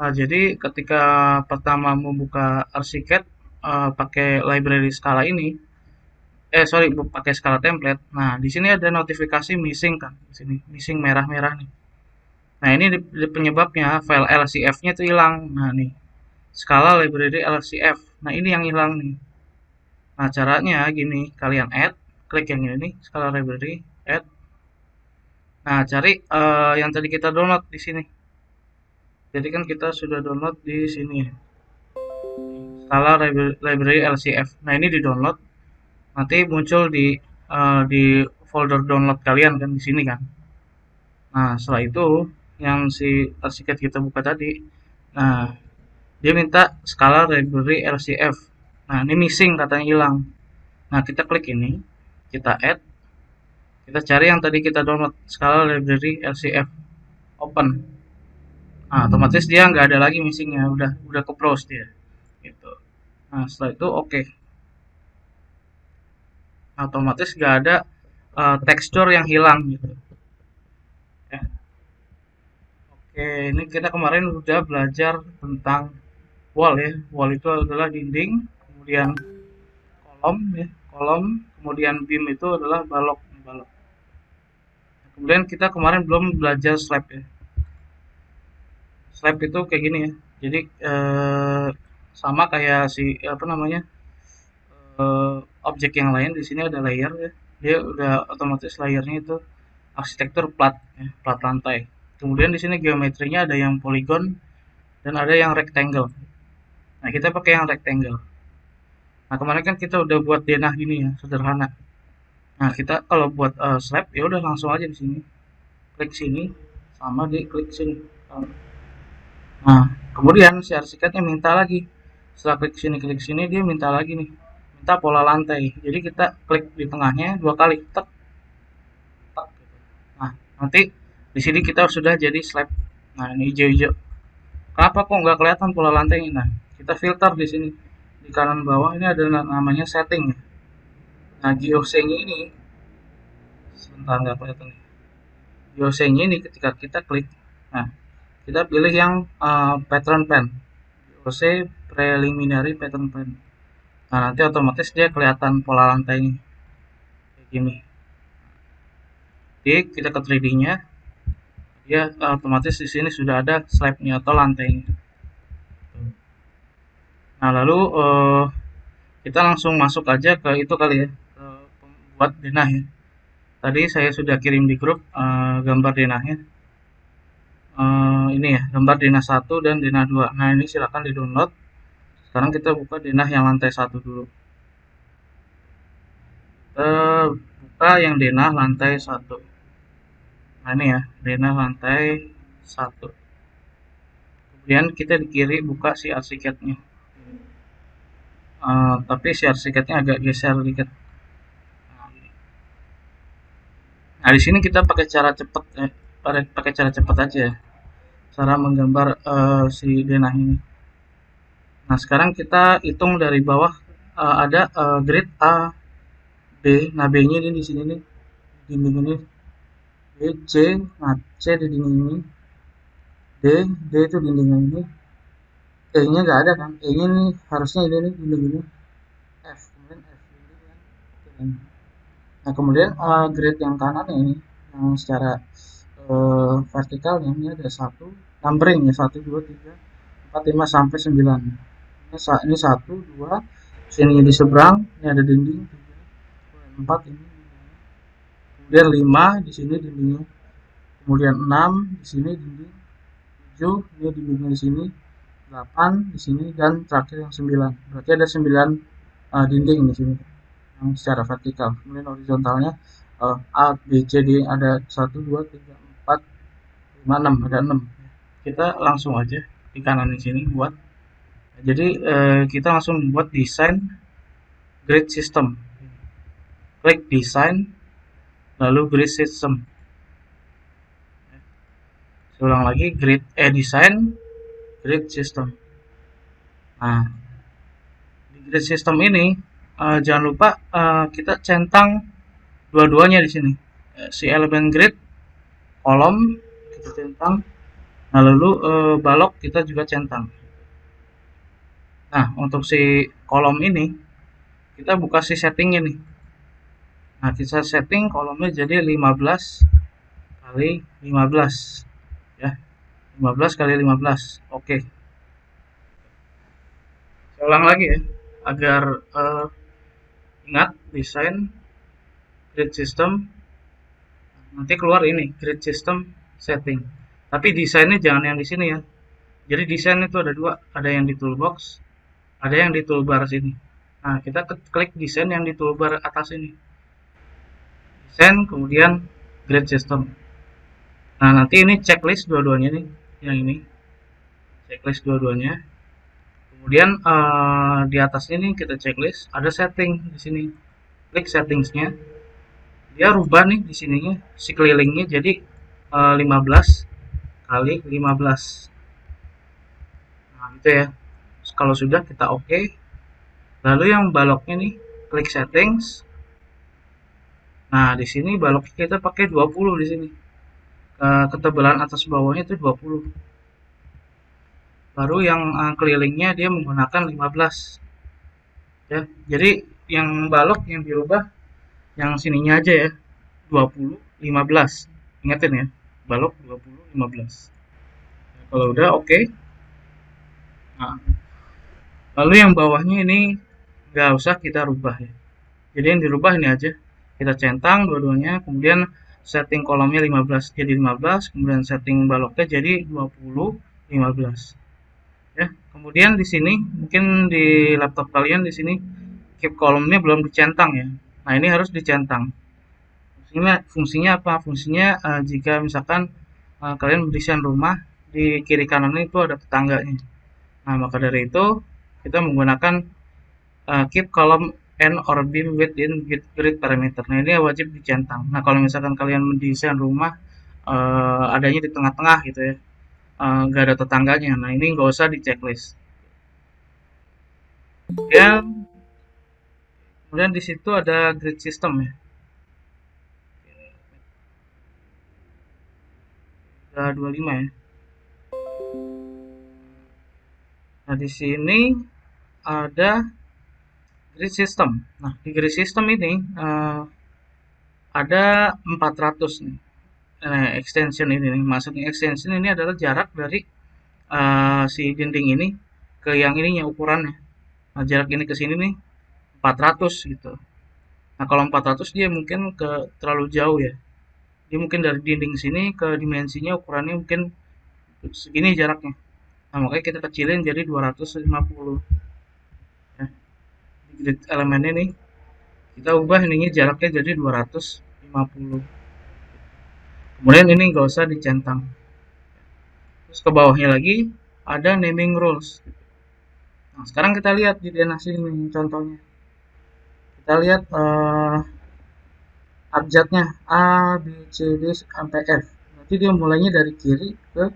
Nah, jadi ketika pertama membuka ArchiCAD pakai library skala ini, sorry, pakai skala template. Nah, di sini ada notifikasi missing kan, di sini missing merah-merah nih. Nah, ini penyebabnya file LCF-nya itu hilang. Nah, nih skala library LCF. Nah, ini yang hilang nih. Nah, caranya gini, kalian add, klik yang ini nih, skala library, add. Nah, cari yang tadi kita download di sini. Jadi kan kita sudah download di sini, skala library LCF. Nah, ini di download, nanti muncul di folder download kalian kan di sini kan. Nah, setelah itu yang si arsiket kita buka tadi, nah dia minta skala library LCF. Nah, ini missing katanya hilang. Nah, kita klik ini, kita add, kita cari yang tadi kita download skala library LCF, open. Nah, otomatis dia nggak ada lagi missingnya, udah ke browse dia gitu. Nah, setelah itu oke. Nah, otomatis nggak ada tekstur yang hilang gitu ya. Oke, ini kita kemarin udah belajar tentang wall ya. Wall itu adalah dinding, kemudian kolom ya, kolom, kemudian beam itu adalah balok, balok. Kemudian kita kemarin belum belajar slab ya. Slab itu kayak gini ya. Jadi sama kayak si apa namanya objek yang lain, di sini ada layer ya. Dia udah otomatis layernya itu arsitektur plat ya, plat lantai. Kemudian di sini geometrinya ada yang polygon dan ada yang rectangle. Nah, kita pakai yang rectangle. Nah, kemarin kan kita udah buat denah gini ya, sederhana. Nah, kita kalau buat slab ya udah langsung aja di sini. Klik sini sama di klik sini. Nah, kemudian si arsiteknya minta lagi. Setelah klik sini dia minta lagi nih. Minta pola lantai. Jadi kita klik di tengahnya dua kali, tek, tek gitu. Nah, nanti di sini kita sudah jadi slab. Nah, ini hijau-hijau. Kenapa kok nggak kelihatan pola lantainya? Nah, kita filter di sini. Di kanan bawah ini ada namanya setting ya. Nah, geosync ini sebentar nggak kelihatan nih. Geosync ini ketika kita klik, nah kita pilih yang pattern pen, GOC preliminary pattern pen. Nah, nanti otomatis dia kelihatan pola lantainya kayak gini. Jadi kita ke 3D-nya, dia otomatis di sini sudah ada slab-nya atau lantainya. Nah, lalu kita langsung masuk aja ke itu kali ya, ke pembuat denah ya. Tadi saya sudah kirim di grup gambar denahnya. Ini ya, gambar denah 1 dan denah 2. Nah, ini silakan di-download. Sekarang kita buka denah yang lantai 1 dulu. Kita buka yang denah lantai 1. Nah, ini ya, denah lantai 1. Kemudian kita di kiri buka si arsiteknya. Tapi si arsiteknya agak geser dikit. Nah, di sini kita pakai cara cepat ya. Pakai cara cepat aja ya. Cara menggambar si denah ini. Nah, sekarang kita hitung dari bawah ada grid A, B. Nah, B-nya ini di sini nih. Dinding ini. B, C. Nah, C di dinding ini. D, D itu dinding ini. E-nya nggak ada kan? E-nya nih harusnya ini nih dinding ini. F, kemudian F ini. Nah, kemudian grid yang kanan ini yang secara vertikal ini ada satu numbering ya 1, 2, 3, 4, 5 sampai 9. Ini 1, 2, sini di seberang ini ada dinding 3, 4 ini, kemudian 5 di sini dindingnya, kemudian 6 di sini dinding, 7 ini dindingnya di sini, 8 di sini, dan terakhir yang 9. Berarti ada 9 dinding di sini yang secara vertikal. Kemudian horizontalnya A, B, C, D ada 1, 2, 3, 4, 5, 6, ada 6. Kita langsung aja di kanan di sini buat. Jadi kita langsung membuat desain grid system. Klik desain, lalu grid system. Saya ulang lagi, desain grid system. Nah, di grid system ini jangan lupa kita centang dua-duanya di sini. Si elemen grid kolom kita centang, Nah, lalu balok kita juga centang. Nah, untuk si kolom ini kita buka si settingnya nih. Nah, kita setting kolomnya jadi 15 kali 15 ya. 15 kali 15. Oke. Saya ulang lagi ya agar ingat desain grid system. Nanti keluar ini grid system setting. Tapi desainnya jangan yang di sini ya. Jadi desain itu ada dua, ada yang di toolbox, ada yang di toolbar sini. Nah, kita klik desain yang di toolbar atas ini. Desain kemudian grid system. Nah, nanti ini checklist dua-duanya nih, yang ini. Checklist dua-duanya. Kemudian di atas ini kita checklist, ada setting di sini. Klik settingsnya. Dia rubah nih di sininya si kelilingnya jadi 15 kali 15. Nah, gitu ya. Kalau sudah kita oke. Lalu yang baloknya nih, klik settings. Nah, di sini balok kita pakai 20 di sini. Ketebalan atas bawahnya itu 20. Baru yang kelilingnya dia menggunakan 15. Ya. Jadi yang balok yang dirubah yang sininya aja ya. 20 15. Ingatin ya. Balok 20 15. Nah, kalau udah oke. Nah, lalu yang bawahnya ini nggak usah kita rubah ya. Jadi yang dirubah ini aja. Kita centang dua-duanya, kemudian setting kolomnya 15 jadi 15, kemudian setting baloknya jadi 20 15. Ya. Kemudian di sini mungkin di laptop kalian di sini keep kolomnya belum dicentang ya. Nah, ini harus dicentang. Fungsinya apa? Fungsinya jika misalkan kalian mendesain rumah di kiri kanan itu ada tetangganya. Nah, maka dari itu kita menggunakan keep column and or beam within grid parameter. Nah, ini wajib dicentang. Nah, kalau misalkan kalian mendesain rumah adanya di tengah-tengah gitu ya, nggak ada tetangganya. Nah, ini nggak usah di checklist. Kemudian di situ ada grid system ya. Ada 25 ya. Nah, di sini ada grid system. Nah, di grid system ini ada 400 nih. Extension ini nih. Maksudnya extension ini adalah jarak dari si dinding ini ke yang ininya ukurannya. Nah, jarak ini ke sini nih 400 gitu. Nah, kalau 400 dia mungkin ke terlalu jauh ya. Dia mungkin dari dinding sini ke dimensinya ukurannya mungkin segini jaraknya. Nah, makanya kita kecilin jadi 250. Ya. Di grid elemen ini kita ubah ininya jaraknya jadi 250. Kemudian ini nggak usah dicentang. Terus ke bawahnya lagi ada naming rules. Nah, sekarang kita lihat di DNAS ini contohnya. Kita lihat abjadnya A, B, C, D, sampai F. Berarti dia mulainya dari kiri ke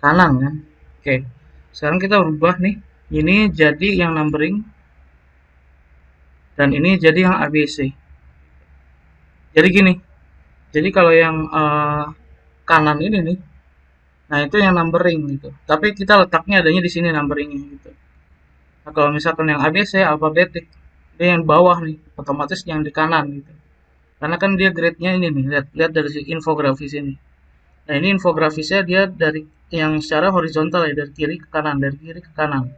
kanan kan. Oke, sekarang kita rubah nih. Ini jadi yang numbering dan ini jadi yang ABC. Jadi gini. Jadi kalau yang kanan ini nih, nah itu yang numbering gitu. Tapi kita letaknya adanya di sini numberingnya gitu. Nah, kalau misalkan yang ABC alfabetik, dia yang bawah nih, otomatis yang di kanan gitu. Karena kan dia grade-nya ini nih, lihat dari infografis ini. Nah, ini infografisnya dia dari yang secara horizontal ya, dari kiri ke kanan, dari kiri ke kanan.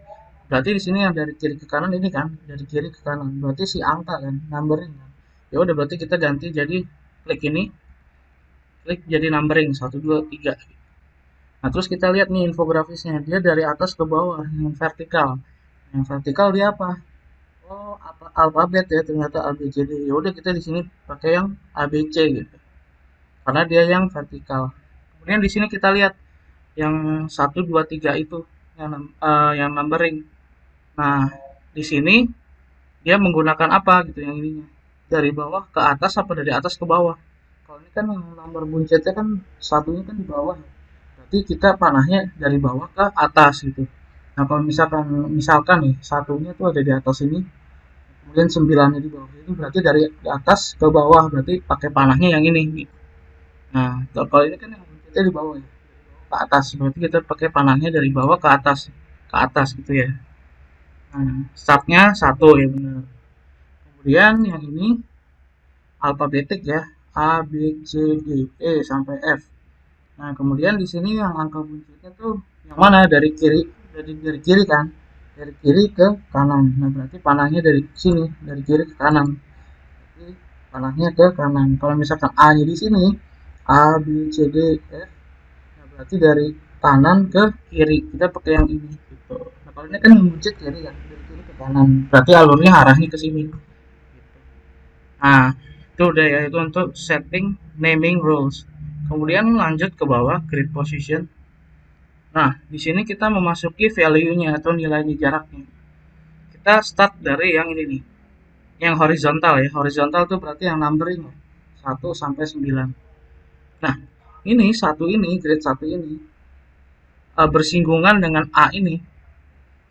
Berarti di sini yang dari kiri ke kanan ini kan, dari kiri ke kanan. Berarti si angka kan, numbering kan. Ya udah berarti kita ganti jadi klik ini, klik jadi numbering 1 2 3. Nah, terus kita lihat nih infografisnya, dia dari atas ke bawah yang vertikal. Yang vertikal dia apa? Oh, apa alfabet ya ternyata A B C D. Ya udah kita di sini pakai yang ABC gitu. Karena dia yang vertikal. Kemudian di sini kita lihat yang 1 2 3 itu yang numbering. Nah, di sini dia menggunakan apa gitu yang ininya. Dari bawah ke atas apa dari atas ke bawah. Kalau ini kan yang nomor buncitnya kan satunya kan di bawah. Berarti kita panahnya dari bawah ke atas gitu. Nah, kalau misalkan nih satunya tuh ada di atas ini, kemudian 9-nya di bawah itu berarti dari atas ke bawah berarti pakai panahnya yang ini. Nah, kalau ini kan yang buncitnya di bawah ya. ke atas, berarti kita pakai panahnya dari bawah ke atas gitu ya. Nah, startnya 1 ya benar. Kemudian yang ini alfabetik ya, A, B, C, D, E sampai F. Nah, kemudian di sini yang angka buncitnya tuh yang mana? Dari kiri kan? Dari kiri ke kanan. Nah, berarti panahnya dari sini, dari kiri ke kanan. Berarti panahnya ke kanan. Kalau misalkan A-nya di sini, A, B, C, D, F. Nah, berarti dari kanan ke kiri. Kita pakai yang ini gitu. Nah, kalau ini kan buncit kiri ya, dari kiri ke kanan. Berarti alurnya arahnya ke sini. Nah, itu udah ya, itu untuk setting naming rules. Kemudian lanjut ke bawah, grid position. Nah, di sini kita memasuki value-nya atau nilainya jaraknya. Kita start dari yang ini nih, yang horizontal ya. Horizontal itu berarti yang numbering 1 sampai 9. Nah, ini satu ini, grid 1 ini bersinggungan dengan A ini.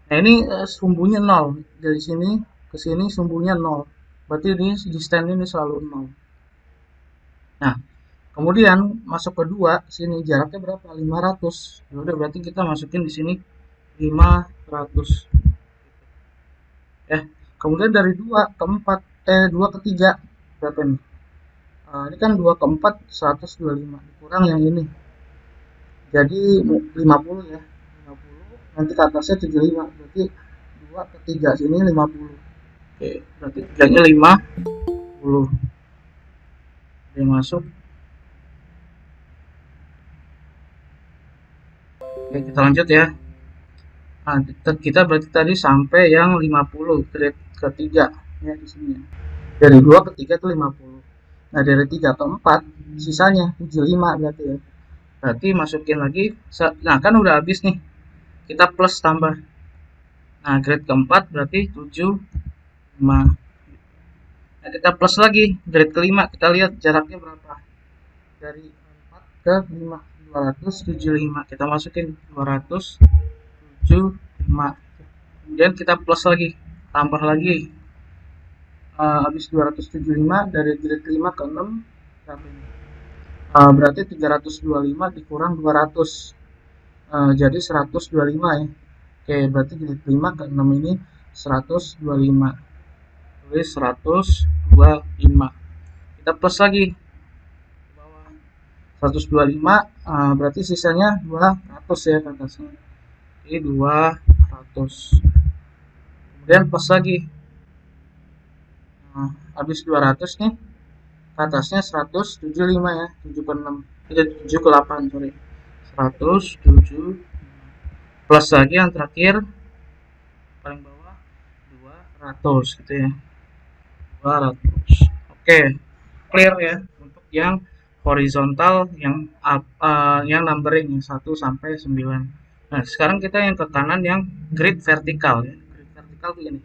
Nah, ini sumbunya 0. Dari sini ke sini sumbunya 0. Berarti ini distance ini selalu 0. Nah, kemudian masuk kedua, sini jaraknya berapa? 500. Ya udah berarti kita masukin di sini 500. Ya. Kemudian dari 2 ke 4, 2 ke 3 berapa nih? Ini kan 2 ke 4 125 dikurang yang ini. Jadi 50 ya. 50 nanti ke atasnya 75. Berarti 2 ke 3 sini 50. Oke, berarti 3-nya 50. Oke, masuk. Oke, kita lanjut ya. Nah, kita berarti tadi sampai yang 50 grade ketiga ya di sini ya. Dari 2 ke 3 itu 50. Nah, dari 3 ke 4 sisanya 75 berarti ya. Berarti masukin lagi. Nah, kan udah habis nih. Kita plus tambah. Nah, grade keempat berarti 75. Nah, kita plus lagi grade kelima. Kita lihat jaraknya berapa. Dari 4 ke 5. 275. Kita masukin 275. Kemudian kita plus lagi. Tambah lagi. Habis 275 dari grade 5 ke 6 berapa ini? Berarti 325 dikurang 200 jadi 125 ya. Oke, berarti grade 5 ke 6 ini 125. Tulis 125. Kita plus lagi ke bawah 125 berarti sisanya 200 ya ke atasnya. Jadi 200. Kemudian plus lagi. Nah, habis 200 nih ke atasnya 175 ya, 7 ke 6. 7 ke 8, sorry. 107 plus lagi yang terakhir paling bawah 200 gitu ya. 200. Oke, clear ya untuk yang horizontal yang numbering 1 sampai 9. Nah, sekarang kita yang ke kanan yang grid vertikal ya. Grid vertikal tuh ini.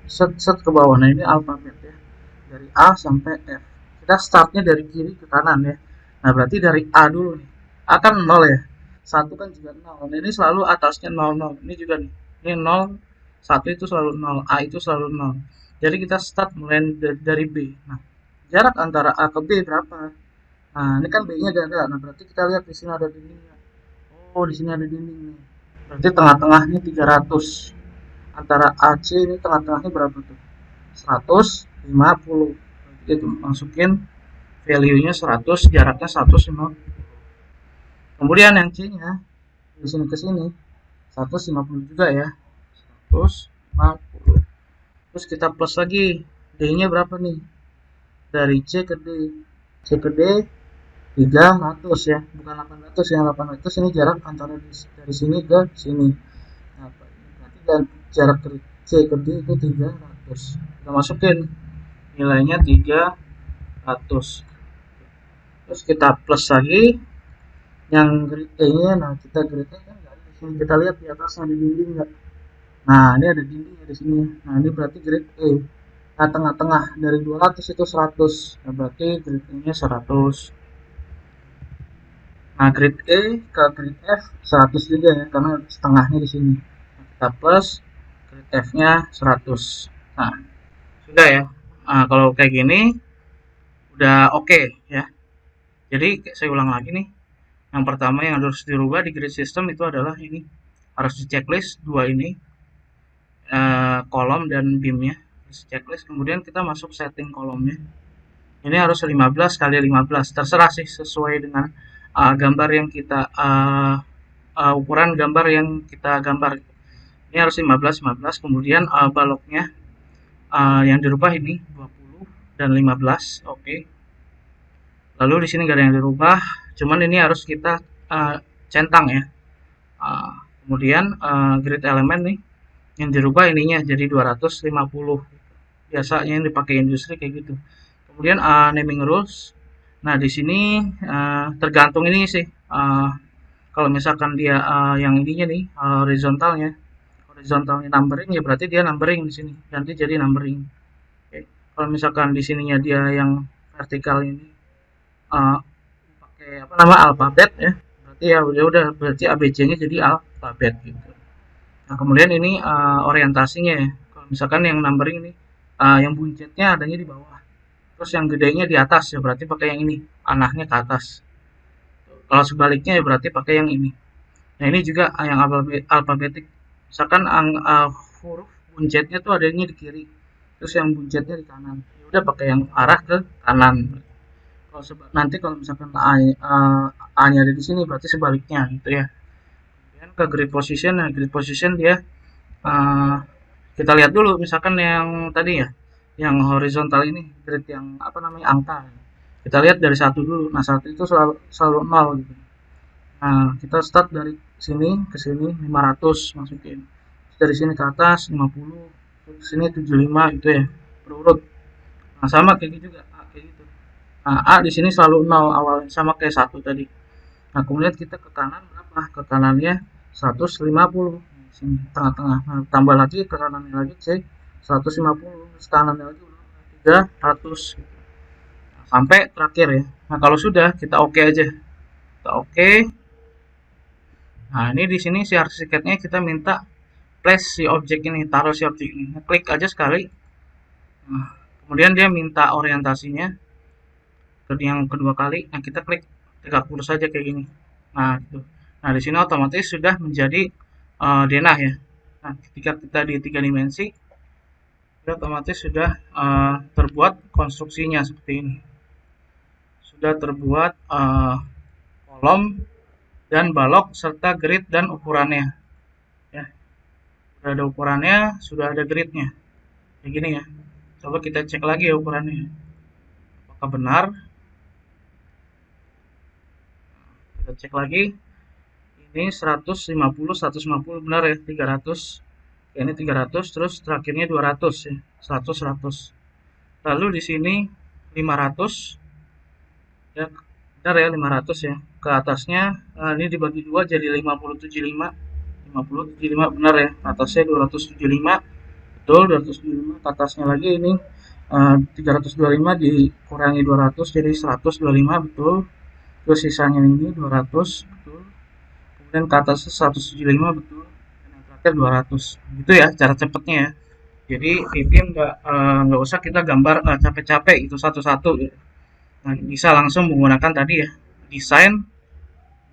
Set ke bawah. Nah, ini alfabet ya. Dari A sampai F. Kita startnya dari kiri ke kanan ya. Nah, berarti dari A dulu nih. A kan 0 ya. 1 kan juga 0. Nah, ini selalu atasnya 0, 0. Ini juga nih. Ini 0, 1 itu selalu 0. A itu selalu 0. Jadi kita start mulai dari B. Nah, jarak antara A ke B berapa? Nah, ini kan B-nya ada. Nah, berarti kita lihat di sini ada dindingnya. Oh, di sini ada dinding nih. Berarti tengah-tengahnya 300. Antara AC ini tengah-tengahnya berapa tuh? 150. Itu masukin value-nya 100, jaraknya 150. Kemudian yang C-nya di sini ke sini 150 juga ya. 150. Terus kita plus lagi. D-nya berapa nih? Dari C ke D. C ke D 300 ya, bukan 800 ya. 800 ini jarak antara dari sini ke sini. Nah, berarti jarak dari C ke D itu 300. Kita masukin nilainya 300. Terus kita plus lagi yang grade E-nya. Nah, kita grade E kan enggak ada di sini. Kita lihat di atasnya ada dinding enggak? Nah, ini ada dinding di sini. Nah, ini berarti grade E. Nah, tengah-tengah dari 200 itu 100. Nah, berarti grade E-nya 100. Nah, grade E ke grade F 100 juga ya, karena setengahnya di sini. Nah, kita plus grade F-nya 100. Nah, sudah ya. Nah, kalau kayak gini udah oke ya. Jadi saya ulang lagi nih. Yang pertama yang harus dirubah di grid system itu adalah ini, harus di checklist dua ini, kolom dan beamnya, checklist. Kemudian kita masuk setting kolomnya. Ini harus 15 kali 15, terserah sih sesuai dengan gambar yang kita ukuran gambar yang kita gambar. Ini harus 15 15. Kemudian baloknya yang dirubah ini 20 dan 15. Oke. Lalu di sini nggak ada yang dirubah, cuman ini harus kita centang ya. Kemudian grid element nih yang dirubah ininya jadi 250. Biasanya yang dipakai industri kayak gitu. Kemudian naming rules. Nah, di sini tergantung ini sih. Kalau misalkan dia yang ininya nih horizontalnya numbering, ya berarti dia numbering di sini. Ganti jadi numbering. Oke. Kalau misalkan di sininya dia yang vertikal ini pakai apa nama alfabet ya, berarti ya udah berarti ABC-nya jadi alfabet gitu. Nah, kemudian ini orientasinya ya. Kalau misalkan yang numbering ini yang buncitnya adanya di bawah. Terus yang gedenya di atas ya berarti pakai yang ini, anahnya ke atas. Kalau sebaliknya ya berarti pakai yang ini. Nah, ini juga yang alfabetik. Misalkan huruf buncitnya tuh adanya di kiri. Terus yang buncitnya di kanan. Ya udah pakai yang arah ke kanan. Kalau nanti kalau misalkan A-nya ada di sini berarti sebaliknya gitu ya. Kemudian ke grid position. Nah, grid position dia kita lihat dulu misalkan yang tadi ya, yang horizontal ini grid yang apa namanya angka. Kita lihat dari satu dulu. Nah, satu itu selalu 0 gitu. Nah, kita start dari sini ke sini 500 masukin. Terus dari sini ke atas 50, terus sini 75 gitu ya. Berurut. Nah, sama kayak gitu juga A kayak gitu. Nah, A di sini selalu 0 awalnya sama kayak satu tadi. Nah, kemudian kita ke kanan berapa? Ke kanannya 150. Sini tengah-tengah. Nah, tambah lagi ke kanannya lagi C 150. Terus kanannya lagi 300 gitu. Nah, sampai terakhir ya. Nah, kalau sudah kita oke aja. Kita oke. Nah, ini di sini si arsiteknya kita minta place si objek ini, taruh si objek ini. Nah, klik aja sekali. Nah, kemudian dia minta orientasinya ke yang kedua kali. Nah, kita klik tegak lurus saja kayak gini. Nah, gitu. Nah, di sini otomatis sudah menjadi denah ya. Nah, ketika kita di 3 dimensi, dia otomatis sudah terbuat konstruksinya seperti ini. Sudah terbuat kolom dan balok serta grid dan ukurannya. Ya, sudah ada ukurannya, sudah ada gridnya. Kayak gini ya. Coba kita cek lagi ya ukurannya. Apakah benar? Kita cek lagi. Ini 150 150 benar ya, 300. Ya, ini 300 terus terakhirnya 200 ya. 100 100. Lalu di sini 500 ya, benar ya 500 ya. Ke atasnya ini dibagi dua jadi 5075. 5075 benar ya. Atasnya 275. Betul 275. Ke atasnya lagi ini 325 dikurangi 200 jadi 125 betul. Terus sisanya ini 200 betul. Kemudian ke atas 175 betul. Dan yang terakhir 200. Gitu ya cara cepatnya ya. Jadi di tim nggak usah kita gambar capek-capek itu satu-satu gitu. Nah, bisa langsung menggunakan tadi ya desain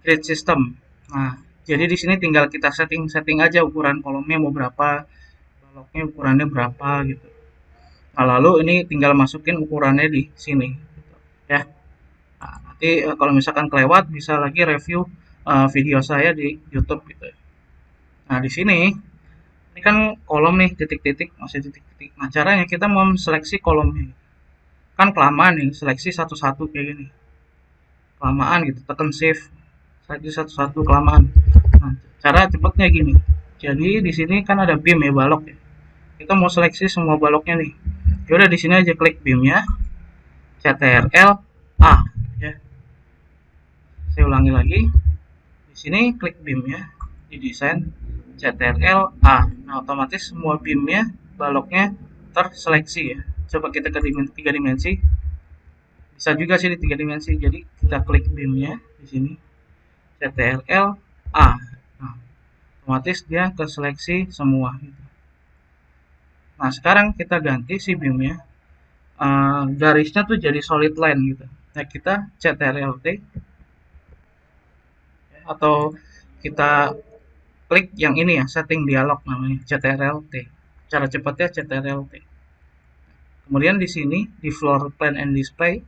grid system. Nah, jadi di sini tinggal kita setting aja ukuran kolomnya mau berapa, baloknya ukurannya berapa gitu. Nah, lalu ini tinggal masukin ukurannya di sini gitu, ya. Nah, nanti kalau misalkan kelewat bisa lagi review video saya di YouTube gitu. Nah, di sini ini kan kolom nih titik-titik masih titik-titik. Nah, caranya kita mau seleksi kolomnya. Kan kelamaan nih seleksi satu-satu kayak gini. Kelamaan gitu, tekan shift seleksi satu-satu kelamaan. Nah, cara cepatnya gini. Jadi di sini kan ada beam ya balok ya. Kita mau seleksi semua baloknya nih. Ya udah di sini aja klik beamnya, CTRL A ya. Saya ulangi lagi. Di sini klik beamnya, di desain CTRL A. Nah, otomatis semua beamnya, baloknya terseleksi ya. Coba kita ke 3 dimensi. Bisa juga sih di 3 dimensi. Jadi kita klik beamnya di sini, CTRL A. Nah, otomatis dia keseleksi semua. Nah, sekarang kita ganti si beamnya. Garisnya tuh jadi solid line gitu. Nah, kita CTRL T. atau kita klik yang ini ya, setting dialog namanya CTRL-T. Cara cepatnya CTRL-T. Kemudian di sini di floor plan and display.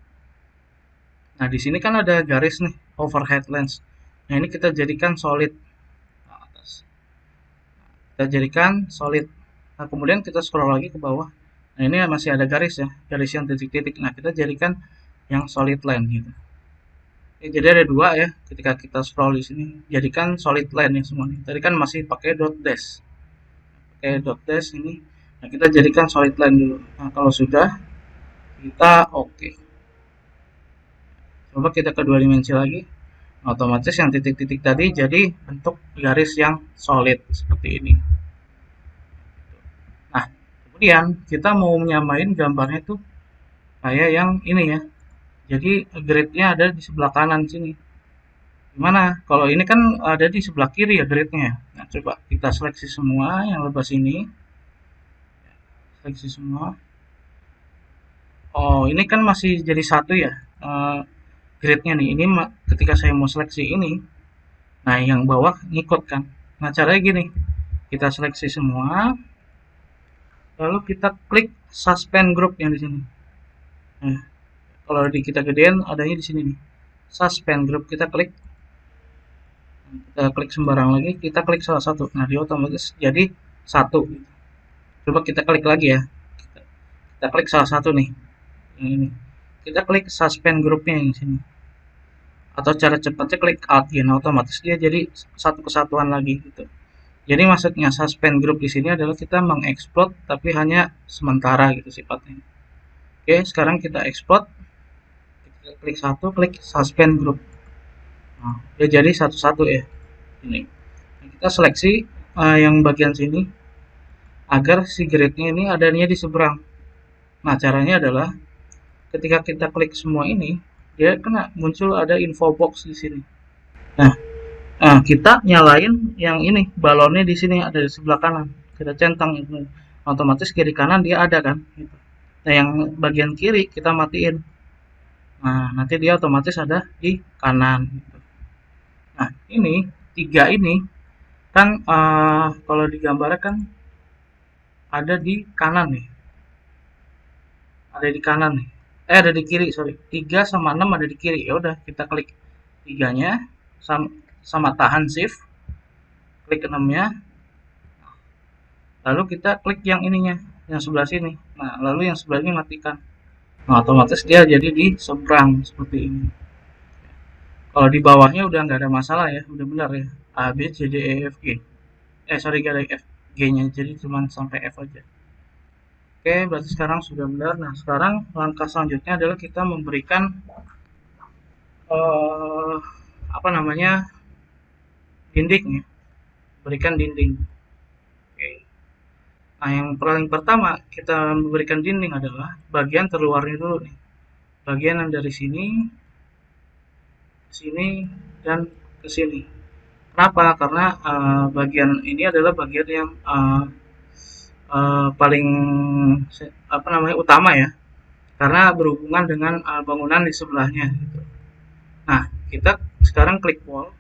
Nah, di sini kan ada garis nih, overhead lens. Nah, ini kita jadikan solid. Nah, atas. Kita jadikan solid. Nah, kemudian kita scroll lagi ke bawah. Nah, ini masih ada garis ya, garis yang titik-titik. Nah, kita jadikan yang solid line gitu. Jadi ada dua ya, ketika kita scroll di sini, jadikan solid line ya semuanya. Tadi kan masih pakai dot dash. Pakai dot dash ini. Nah, kita jadikan solid line dulu. Nah, kalau sudah, kita oke. Coba kita ke dua dimensi lagi. Otomatis yang titik-titik tadi jadi bentuk garis yang solid seperti ini. Nah, kemudian kita mau menyamain gambarnya tuh kayak yang ini ya. Jadi grid-nya ada di sebelah kanan sini. Gimana? Kalau ini kan ada di sebelah kiri ya grid-nya. Nah, coba kita seleksi semua yang lepas ini. Seleksi semua. Oh, ini kan masih jadi satu ya. Grid-nya nih. Ini ketika saya mau seleksi ini, nah yang bawah ngikut kan. Nah, caranya gini. Kita seleksi semua. Lalu kita klik suspend group yang di sini. Nah, kalau kita gedein adanya di sini nih. Suspend group kita klik. Kita klik sembarang lagi, kita klik salah satu. Nah, dia otomatis jadi satu. Coba kita klik lagi ya. Kita klik salah satu nih. Yang ini. Kita klik suspend groupnya yang sini. Atau cara cepatnya klik alt ya. Nah, otomatis dia jadi satu kesatuan lagi gitu. Jadi maksudnya suspend group di sini adalah kita mengeksploit tapi hanya sementara gitu sifatnya. Oke, sekarang kita eksploit. Kita klik satu, klik suspend group. Nah, dia jadi satu-satu ya. Ini. Nah, kita seleksi yang bagian sini agar si grid-nya ini adanya di seberang. Nah, caranya adalah ketika kita klik semua ini, dia kena muncul ada info box di sini. Nah, kita nyalain yang ini, balonnya di sini ada di sebelah kanan. Kita centang itu. Otomatis kiri kanan dia ada kan. Nah, yang bagian kiri kita matiin. Nah, nanti dia otomatis ada di kanan. Nah, ini tiga ini kan kalau digambarkan kan ada di kanan nih. Ada di kanan nih. Ada di kiri, sorry. 3 sama 6 ada di kiri. Ya udah, kita klik 3-nya sama tahan shift. Klik 6-nya. Lalu kita klik yang ininya, yang sebelah sini. Nah, lalu yang sebelah ini matikan. Nah, otomatis dia jadi di seberang seperti ini. Kalau di bawahnya udah nggak ada masalah ya, udah benar ya. A, B, C, D, E, F, G. Sorry, gak ada F, G-nya, jadi cuma sampai F aja. Oke, berarti sekarang sudah benar. Nah, sekarang langkah selanjutnya adalah kita memberikan apa namanya, dinding ya. Berikan dinding. Oke. Nah, yang paling pertama kita memberikan dinding adalah bagian terluarnya dulu nih. Bagian yang dari sini, sini, dan ke sini. Kenapa? Karena bagian ini adalah bagian yang paling apa namanya utama ya, karena berhubungan dengan bangunan di sebelahnya. Gitu. Nah, kita sekarang klik wall,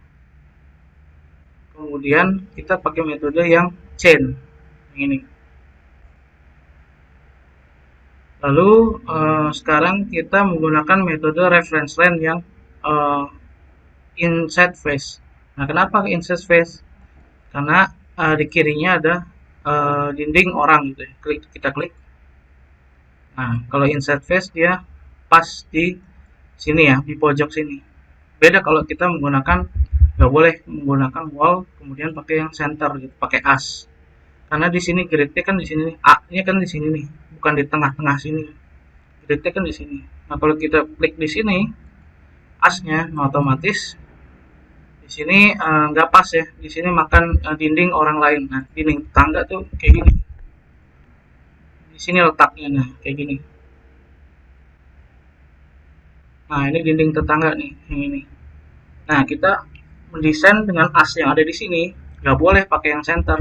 kemudian kita pakai metode yang chain ini. Lalu sekarang kita menggunakan metode reference line yang inside face. Nah, kenapa inside face? Karena di kirinya ada dinding orang gitu ya. Kita klik. Nah, kalau inside face dia pas di sini ya, di pojok sini. Beda kalau kita menggunakan, nggak boleh menggunakan wall kemudian pakai yang center gitu, pakai as. Karena di sini grid-nya kan di sini, A-nya kan di sini nih, bukan di tengah-tengah sini. Grid-nya kan di sini. Nah, kalau kita klik di sini asnya, nah otomatis di sini nggak pas ya. Di sini makan dinding orang lain. Nah, dinding tangga tuh kayak gini. Di sini letaknya, nah kayak gini. Nah, ini dinding tetangga nih, yang ini. Nah, kita mendesain dengan as yang ada di sini, nggak boleh pakai yang center.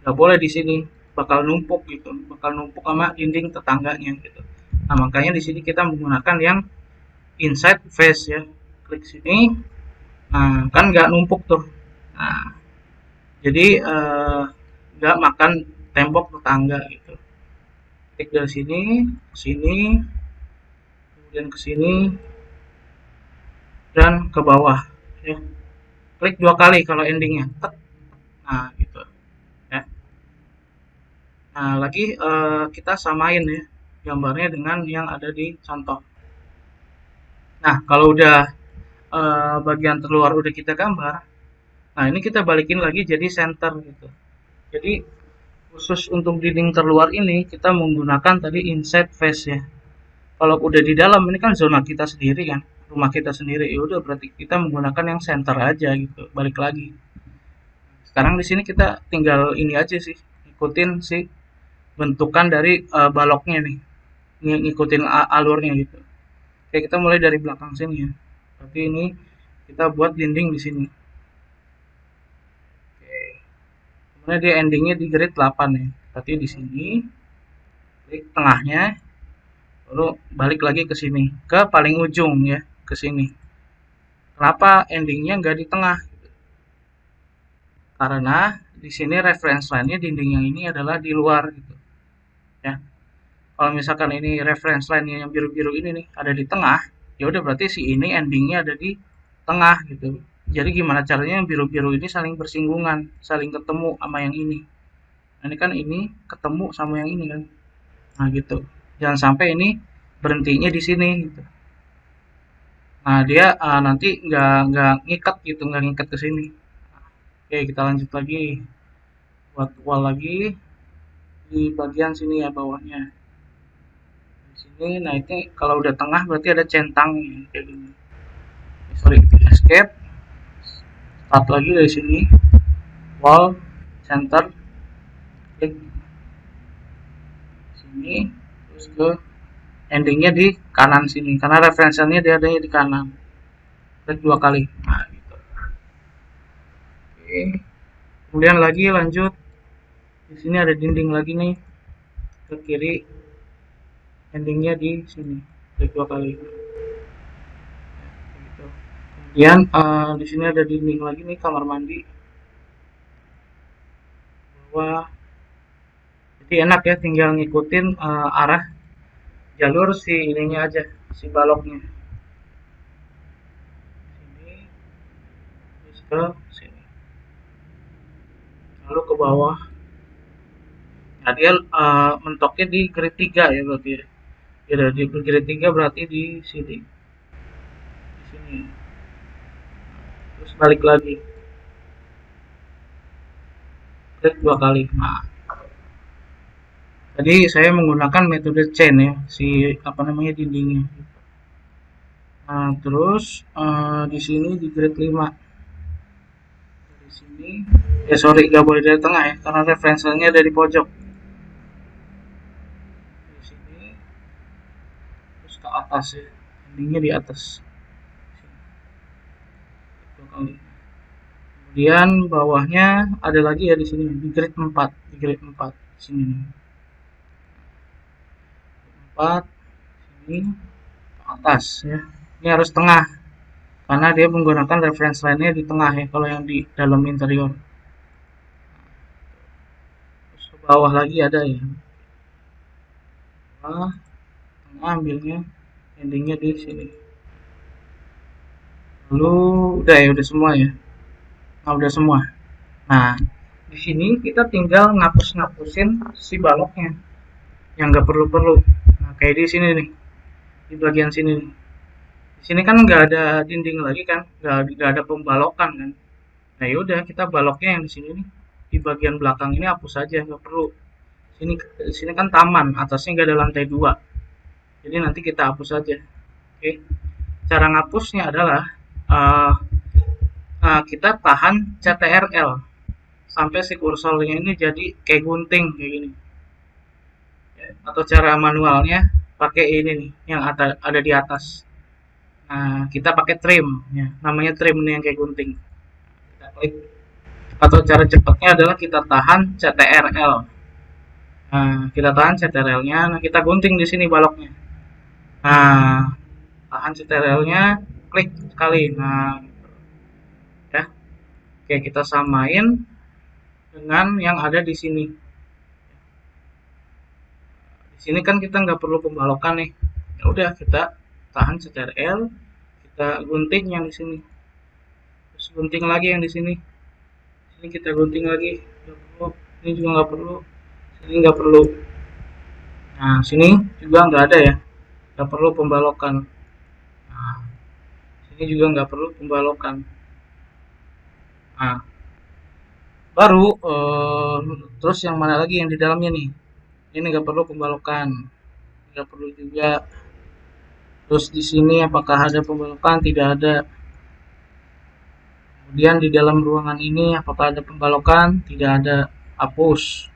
Nggak boleh di sini, bakal numpuk gitu, bakal numpuk sama dinding tetangganya gitu. Nah, makanya di sini kita menggunakan yang inside face ya. Klik sini. Nah, kan nggak numpuk tuh. Nah, jadi nggak makan tembok tetangga gitu. Klik dari sini ke sini, kemudian ke sini dan ke bawah. Ya. Klik 2 kali kalau endingnya. Tek. Nah, gitu. Ya. Nah, lagi kita samain ya gambarnya dengan yang ada di contoh. Nah, kalau udah bagian terluar udah kita gambar, nah ini kita balikin lagi jadi center gitu. Jadi khusus untuk dinding terluar ini kita menggunakan tadi inside face ya. Kalau udah di dalam ini kan zona kita sendiri kan, rumah kita sendiri. Ya udah berarti kita menggunakan yang center aja gitu. Balik lagi. Sekarang di sini kita tinggal ini aja sih, ikutin si bentukan dari baloknya nih, ngikutin alurnya gitu. Oke, kita mulai dari belakang sini ya. Tapi ini kita buat dinding di sini. Oke. Kemudian dia endingnya di grid 8 ya. Berarti di sini klik tengahnya, lalu balik lagi ke sini, ke paling ujung ya, ke sini. Kenapa endingnya nggak di tengah? Karena di sini reference line-nya dinding yang ini adalah di luar gitu. Ya. Kalau misalkan ini reference line-nya yang biru-biru ini nih ada di tengah, ya udah berarti si ini endingnya ada di tengah gitu. Jadi gimana caranya yang biru-biru ini saling bersinggungan, saling ketemu sama yang ini. Nah, ini kan ini ketemu sama yang ini kan. Nah, gitu. Jangan sampai ini berhentinya di sini gitu. Nah, dia nanti nggak ngikat gitu, nggak ngikat ke sini. Oke, kita lanjut lagi. Buat wall lagi di bagian sini ya bawahnya. Di sini, nah ini kalau udah tengah berarti ada centang kayak gini. Sorry, escape. Start lagi dari sini. Wall, center, klik sini, terus ke endingnya di kanan sini. Karena referensinya dia adanya di kanan. Klik 2 kali. Nah, gitu. Oke. Kemudian lagi lanjut. Di sini ada dinding lagi nih ke kiri, endingnya di sini. Klik 2 kali. Gitu. Kemudian di sini ada dinding lagi nih kamar mandi. Wah, jadi enak ya tinggal ngikutin arah jalur si ininya aja, si baloknya. Sini, terus ke sini, lalu ke bawah. Nah, dia mentoknya di grid 3 ya berarti ya. Ya di grid 3 berarti di sini. Di sini. Terus balik lagi. Klik 2 kali. Nah, tadi saya menggunakan metode chain ya, si apa namanya dindingnya. Nah, terus di sini di grid 5. Di sini, sorry nggak boleh dari tengah ya, karena referensinya dari pojok. Di sini, terus ke atas ya, dindingnya di atas. 2 kali. Kemudian bawahnya ada lagi ya di sini di grid 4, di grid 4 sini. 4 sini ke atas ya. Ini harus tengah karena dia menggunakan reference line-nya di tengah ya kalau yang di dalam interior. Terus ke bawah lagi ada ya. Bawah, tengah ambilnya endingnya di sini. Lalu udah ya udah semua ya. Nah, udah semua. Nah, di sini kita tinggal ngapus-ngapusin si baloknya yang nggak perlu-perlu. Nah, kayak di sini nih, di bagian sini nih. Di sini kan nggak ada dinding lagi kan, nggak ada pembalokan kan. Nah, yaudah kita baloknya yang di sini nih, di bagian belakang ini hapus aja, nggak perlu. Sini kan taman, atasnya nggak ada lantai 2. Jadi nanti kita hapus aja. Oke. Cara ngapusnya adalah uh, kita tahan CTRL sampai si kursornya ini jadi kayak gunting kayak gini. Atau cara manualnya pakai ini nih yang ada di atas. Nah, kita pakai trim ya. Namanya trim nih yang kayak gunting. Kita klik. Atau cara cepatnya adalah kita tahan CTRL. Nah, kita tahan CTRL-nya, nah kita gunting di sini baloknya. Nah, tahan CTRL-nya, klik sekali. Nah, Oke, kita samain dengan yang ada di sini. Di sini kan kita nggak perlu pembalokan nih. Ya udah, kita tahan Ctrl, kita gunting yang di sini, terus gunting lagi yang di sini. Ini kita gunting lagi, nggak perlu. Ini juga nggak perlu, sini nggak perlu. Nah, sini juga nggak ada ya, nggak perlu pembalokan. Nah, sini juga nggak perlu pembalokan. Nah, baru terus yang mana lagi yang di dalamnya nih? Ini nggak perlu pembalokan, nggak perlu juga. Terus di sini apakah ada pembalokan? Tidak ada. Kemudian di dalam ruangan ini apakah ada pembalokan? Tidak ada. Hapus.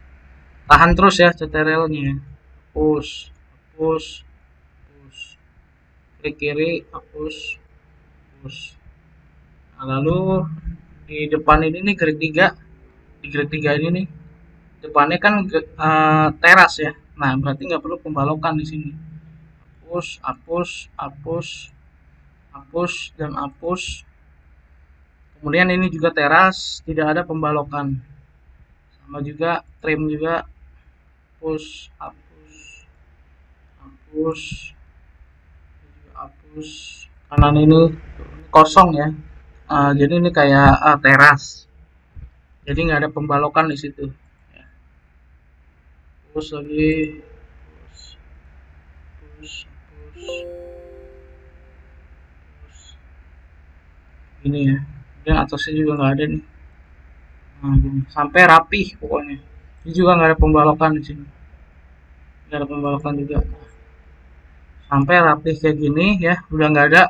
Tahan terus ya CTRL-nya. Hapus, hapus, hapus. Klik kiri, hapus, hapus. Nah, lalu di depan ini nih grid 3, di grid 3 ini nih depannya kan teras ya. Nah, berarti nggak perlu pembalokan di sini. Hapus, hapus, hapus, hapus, dan hapus. Kemudian ini juga teras, tidak ada pembalokan. Sama juga trim juga, hapus, hapus, hapus, hapus. Kanan ini kosong ya. Jadi ini kayak teras. Jadi nggak ada pembalokan di situ. Ya. Terus lagi, terus, terus, terus, terus. Ini ya. Dan atasnya juga nggak ada nih. Nah, gini. Sampai rapih pokoknya. Ini juga nggak ada pembalokan di sini. Nggak ada pembalokan juga. Sampai rapih kayak gini ya. Udah nggak ada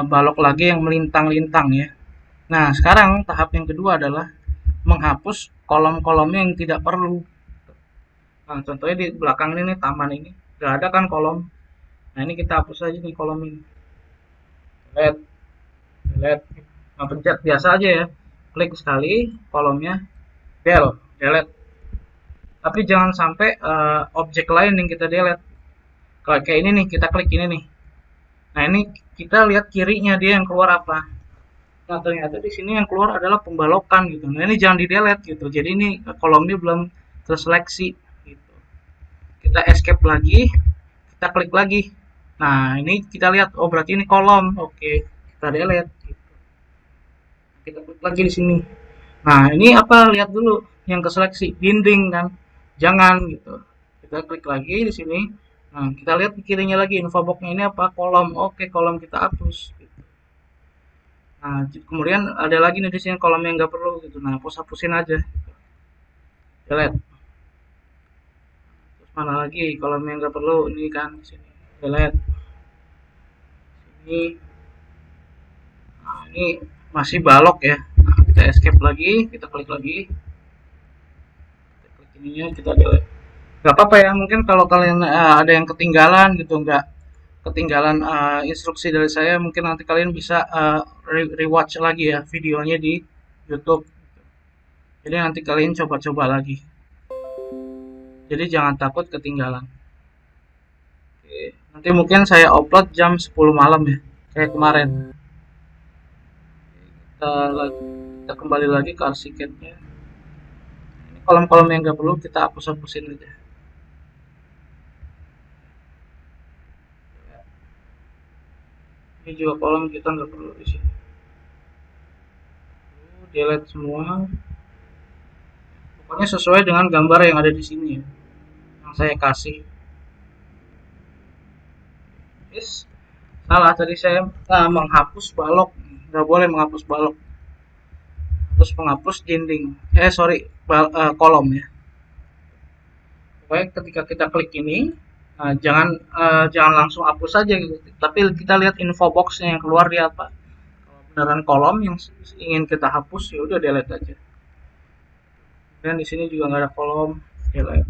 balok lagi yang melintang-lintang ya. Nah, sekarang tahap yang kedua adalah menghapus kolom-kolomnya yang tidak perlu. Nah, contohnya di belakang ini nih, taman ini nggak ada kan kolom. Nah, ini kita hapus aja nih kolom ini. Delete, delete. Nah, pencet biasa aja ya. Klik sekali kolomnya, delete. Tapi jangan sampai objek lain yang kita delete. Kayak ini nih, kita klik ini nih. Nah, ini kita lihat kirinya dia yang keluar apa. Nah, ternyata di sini yang keluar adalah pembalokan gitu. Nah, ini jangan di delete gitu. Jadi ini kolomnya belum terseleksi gitu. Kita escape lagi, kita klik lagi. Nah, ini kita lihat, oh berarti ini kolom. Oke, kita delete gitu. Kita klik lagi di sini. Nah, ini apa? Lihat dulu yang keseleksi dinding kan. Jangan gitu. Kita klik lagi di sini. Nah, kita lihat di kirinya lagi info box-nya ini apa? Kolom. Oke, kolom kita hapus gitu. Nah, kemudian ada lagi nih di sini kolom yang nggak perlu gitu. Nah, hapusin aja. Delete. Terus mana lagi kolom yang nggak perlu ini kan di sini. Delete. Ini, nah, ini masih balok ya. Nah, kita escape lagi, kita klik lagi. Kita klik ininya, kita delete. Gak apa-apa ya, mungkin kalau kalian ada yang ketinggalan gitu, nggak ketinggalan instruksi dari saya, mungkin nanti kalian bisa rewatch lagi ya videonya di YouTube. Jadi nanti kalian coba-coba lagi. Jadi jangan takut ketinggalan. Oke. Nanti mungkin saya upload jam 10 malam ya, kayak kemarin. Kita, kita kembali lagi ke arsiteknya. Ini kolom-kolom yang nggak perlu kita hapus-hapusin aja. Ini juga kolom kita nggak perlu di sini. Delete semua. Pokoknya sesuai dengan gambar yang ada di sini ya, yang saya kasih. Yes, salah tadi saya menghapus balok, nggak boleh menghapus balok, harus menghapus dinding. Sorry, kolom ya. Pokoknya ketika kita klik ini, jangan langsung hapus saja gitu, tapi kita lihat info boxnya yang keluar dia apa. Kalau beneran kolom yang ingin kita hapus ya udah delete aja. Dan di sini juga nggak ada kolom, delete.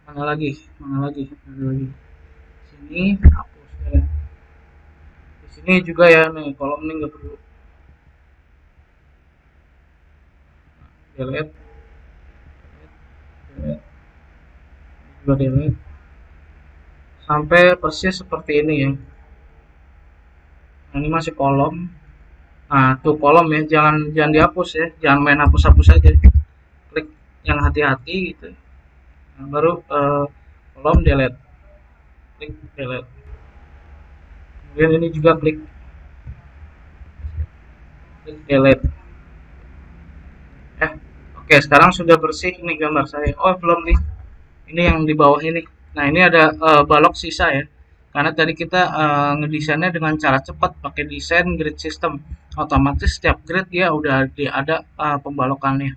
Mana lagi? Mana lagi? Mana lagi? Sini hapus ya. Di sini juga ya nih kolom ini nggak perlu, delete, delete, juga delete sampai persis seperti ini ya. Nah, ini masih kolom, Nah, tuh kolom ya, jangan jangan dihapus ya, jangan main hapus-hapus aja. Klik yang hati-hati gitu. Nah, baru kolom delete, klik delete. Kemudian ini juga klik delete. Oke, sekarang sudah bersih ini gambar saya. Oh, belum nih. Ini yang di bawah ini. Nah, ini ada balok sisa ya. Karena tadi kita ngedesainnya dengan cara cepat pakai desain grid system. Otomatis setiap grid dia udah ada pembalokannya.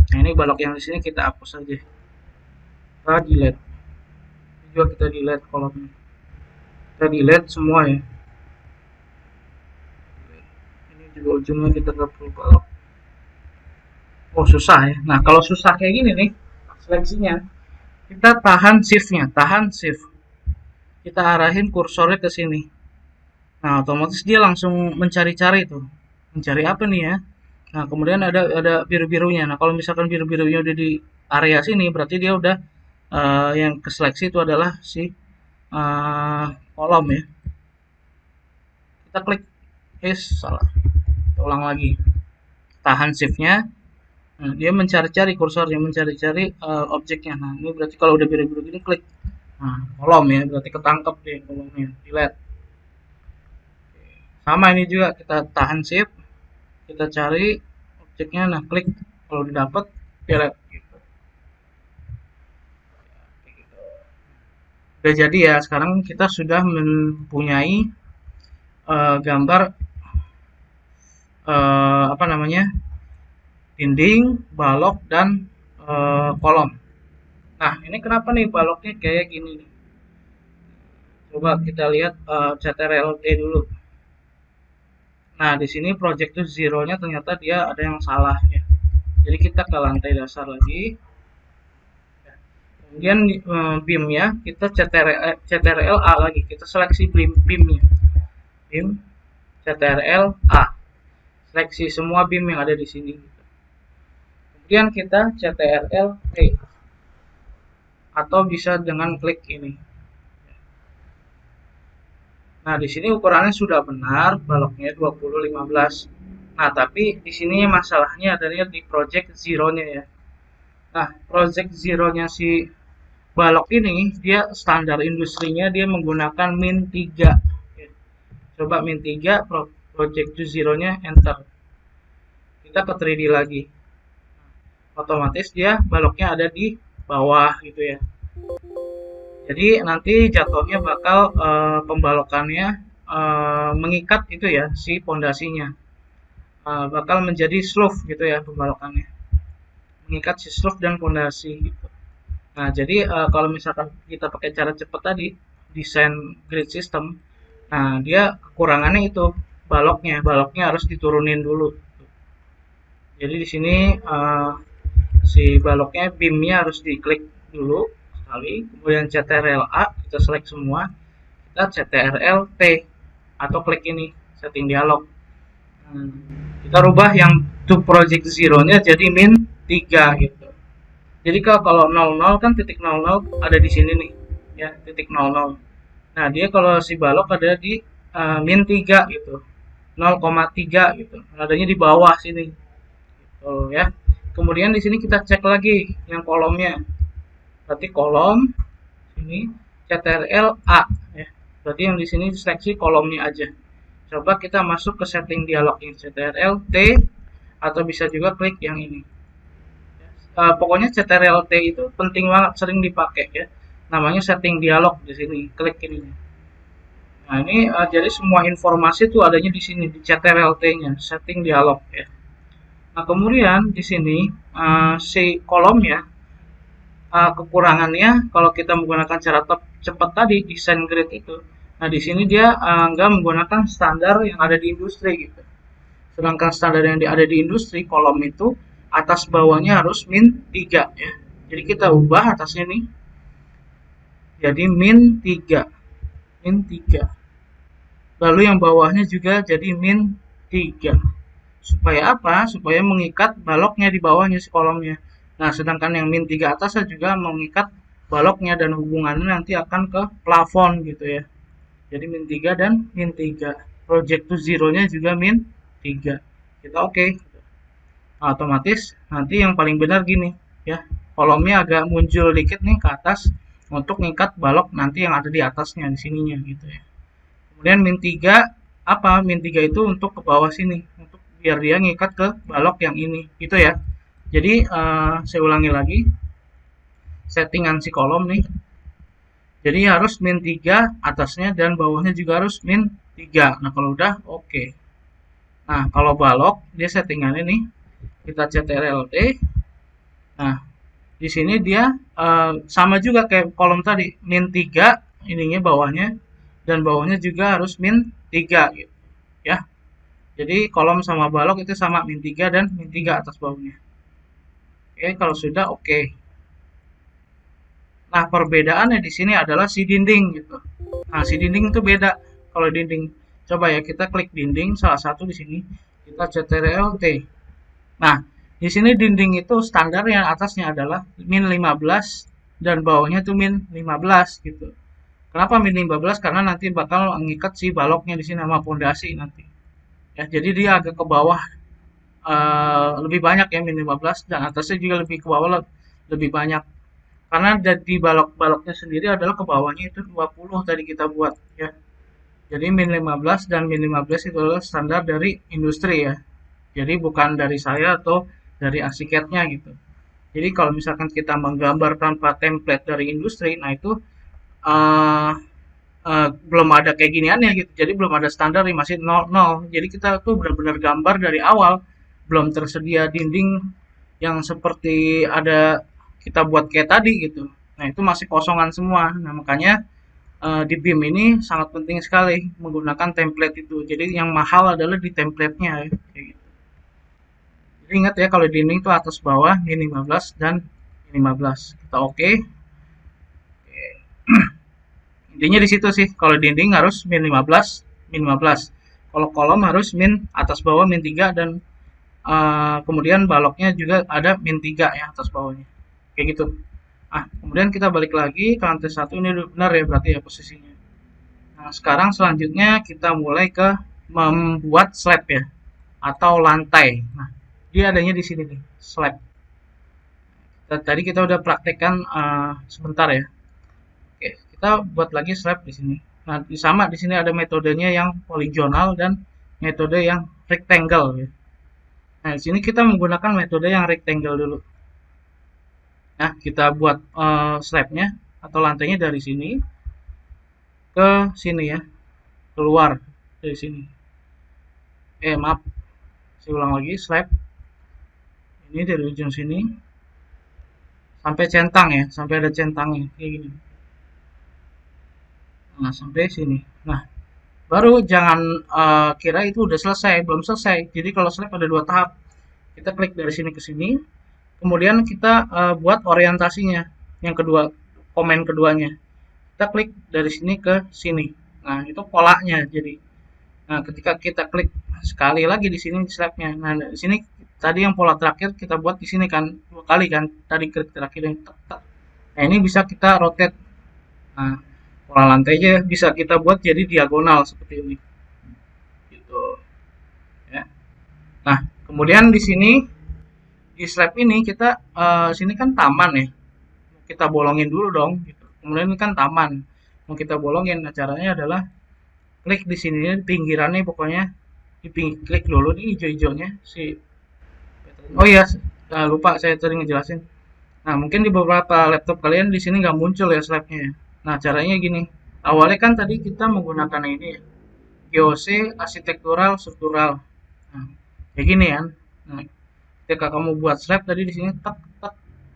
Nah, ini balok yang di sini kita hapus saja. Kita delete. Ini juga kita delete kolomnya. Kita delete semua ya. Ini juga ujungnya kita nggak perlu balok. Oh, susah ya. Nah, kalau susah kayak gini nih seleksinya, kita tahan shift-nya, tahan shift. Kita arahin kursornya ke sini. Nah, otomatis dia langsung mencari-cari tuh. Mencari apa nih ya? Nah, kemudian ada biru-birunya. Nah, kalau misalkan biru-birunya udah di area sini, berarti dia udah yang keseleksi itu adalah si kolom ya. Kita klik, salah. Kita ulang lagi. Tahan shift-nya. Nah, dia mencari-cari kursornya, mencari-cari objeknya. Nah, ini berarti kalau udah biru-biru gini klik. Nah, kolom ya, berarti ketangkep deh kolomnya. Delete. Sama ini juga kita tahan shift, kita cari objeknya, nah klik, kalau udah dapet delete gitu. Udah jadi ya, sekarang kita sudah mempunyai gambar apa namanya, dinding, balok, dan kolom. Nah, ini kenapa nih baloknya kayak gini nih? Coba kita lihat CTRL-T dulu. Nah, di sini project to zero-nya ternyata dia ada yang salah ya. Jadi kita ke lantai dasar lagi. Kemudian beam-nya kita CTRL A lagi. Kita seleksi beam-nya. Beam CTRL A. Seleksi semua beam yang ada di sini. Kemudian kita CTRL T. Atau bisa dengan klik ini. Nah, di sini ukurannya sudah benar, baloknya 20-15. Nah, tapi di sini masalahnya adanya di project zero-nya ya. Nah, project zero-nya si balok ini dia standar industrinya dia menggunakan min 3. Coba min 3 project to zero-nya enter. Kita ke 3D lagi. Otomatis dia baloknya ada di bawah gitu ya. Jadi nanti jatuhnya bakal pembalokannya mengikat itu ya si pondasinya. Bakal menjadi slope gitu ya pembalokannya. Mengikat si slope dan pondasi gitu. Nah, jadi kalau misalkan kita pakai cara cepat tadi, desain grid system, nah dia kekurangannya itu baloknya harus diturunin dulu. Jadi di sini si baloknya beamnya harus diklik dulu sekali, kemudian CTRL A kita select semua, kita CTRL T atau klik ini setting dialog. Kita rubah yang to project zero-nya jadi min 3 gitu. Jadi kalau 00 kan titik 00 ada di sini nih, ya titik 00. Nah dia kalau si balok ada di min 3 gitu, 0,3 gitu, adanya di bawah sini, gitu ya. Kemudian di sini kita cek lagi yang kolomnya, berarti kolom ini CTRL A, ya. Berarti yang di sini seleksi kolomnya aja. Coba kita masuk ke setting dialog yang CTRL T atau bisa juga klik yang ini. Pokoknya CTRL-T itu penting banget, sering dipakai ya. Namanya setting dialog di sini, klik ini. Nah ini jadi semua informasi itu adanya di sini di CTRL-T-nya, setting dialog ya. Nah kemudian di sini si kolomnya kekurangannya kalau kita menggunakan cara cepat tadi desain grid itu. Nah di sini dia nggak menggunakan standar yang ada di industri gitu. Sedangkan standar yang ada di industri kolom itu atas bawahnya harus min 3 ya. Jadi kita ubah atasnya nih jadi min 3. Min 3. Lalu yang bawahnya juga jadi min 3. Supaya apa? Supaya mengikat baloknya di bawahnya si kolomnya. Nah, sedangkan yang min 3 atasnya juga mengikat baloknya dan hubungannya nanti akan ke plafon gitu ya. Jadi min 3 dan min 3. Project to zero-nya juga min 3. Kita oke. Nah, otomatis nanti yang paling benar gini ya, kolomnya agak muncul dikit nih ke atas untuk ngikat balok nanti yang ada di atasnya di sininya gitu ya. Kemudian min 3 apa? Min 3 itu untuk ke bawah sini, untuk biar dia ngikat ke balok yang ini gitu ya. Jadi saya ulangi lagi settingan si kolom nih. Jadi harus min 3 atasnya dan bawahnya juga harus min 3. Nah, kalau udah oke. Nah, kalau balok dia settingannya nih kita CTRL-T. Nah, di sini dia sama juga kayak kolom tadi, min 3 ininya bawahnya dan bawahnya juga harus min 3 gitu ya. Jadi kolom sama balok itu sama min 3 dan min 3 atas bawahnya. Oke, kalau sudah oke. Nah, perbedaannya di sini adalah si dinding gitu. Nah, si dinding itu beda. Kalau dinding, coba ya kita klik dinding salah satu di sini, kita CTRL-T. Nah, di sini dinding itu standar yang atasnya adalah min 15 dan bawahnya itu min 15 gitu. Kenapa min 15? Karena nanti bakal ngikat si baloknya di sini sama pondasi nanti. Ya, jadi dia agak ke bawah lebih banyak ya min 15 dan atasnya juga lebih ke bawah lebih banyak. Karena di balok-baloknya sendiri adalah ke bawahnya itu 20 tadi kita buat ya. Jadi min 15 dan min 15 itu adalah standar dari industri ya. Jadi bukan dari saya atau dari arsiteknya gitu. Jadi kalau misalkan kita menggambar tanpa template dari industri, nah itu uh, belum ada kayak giniannya gitu. Jadi belum ada standar nih masih 00. Jadi kita tuh benar-benar gambar dari awal, belum tersedia dinding yang seperti ada kita buat kayak tadi gitu. Nah itu masih kosongan semua. Nah makanya di BIM ini sangat penting sekali menggunakan template itu. Jadi yang mahal adalah di template-nya ya. Kayak gitu. Jadi ingat ya kalau dinding itu atas bawah min 15 dan min 15. Kita oke. Intinya di situ sih. Kalau dinding harus min 15, min 15. Kalau kolom harus min atas bawah min 3 dan kemudian baloknya juga ada min 3 ya atas bawahnya. Kayak gitu. Kemudian kita balik lagi ke lantai 1 ini benar ya berarti ya posisinya. Nah, sekarang selanjutnya kita mulai ke membuat slab ya atau lantai. Nah, dia adanya di sini nih, slab. Tadi kita udah praktekkan sebentar ya. Oke, kita buat lagi slab di sini. Nah, sama di sini ada metodenya yang poligonal dan metode yang rectangle ya. Nah, di sini kita menggunakan metode yang rectangle dulu. Nah, kita buat slabnya atau lantainya dari sini ke sini ya, keluar dari sini. Maaf, saya ulang lagi, slab ini dari ujung sini sampai centang ya, sampai ada centangnya kayak gini. Nah, sampai sini. Nah, baru jangan kira itu udah selesai, belum selesai. Jadi kalau slab ada 2 tahap. Kita klik dari sini ke sini, kemudian kita buat orientasinya. Yang kedua, komen keduanya. Kita klik dari sini ke sini. Nah, itu polanya jadi. Nah, ketika kita klik sekali lagi di sini slabnya. Nah, di sini tadi yang pola terakhir kita buat di sini kan 2 kali kan. Tadi klik terakhir yang tak. Nah, ini bisa kita rotate. Nah, pola lantainya bisa kita buat jadi diagonal seperti ini. Gitu. Ya. Nah, kemudian di sini di slab ini kita sini kan taman ya. Kita bolongin dulu dong gitu. Kemudian ini kan taman. Mau kita bolongin. Nah, caranya adalah klik di sini pinggirannya pokoknya klik dulu di hijau-hijaunya si. Oh iya, lupa saya tadi ngejelasin. Nah, mungkin di beberapa laptop kalian di sini nggak muncul ya slabnya. Nah, caranya gini. Awalnya kan tadi kita menggunakan ini ya, GOC, arsitektural, struktural. Nah, kayak gini kan. Nah, ketika kamu buat slab tadi di sini tek tek.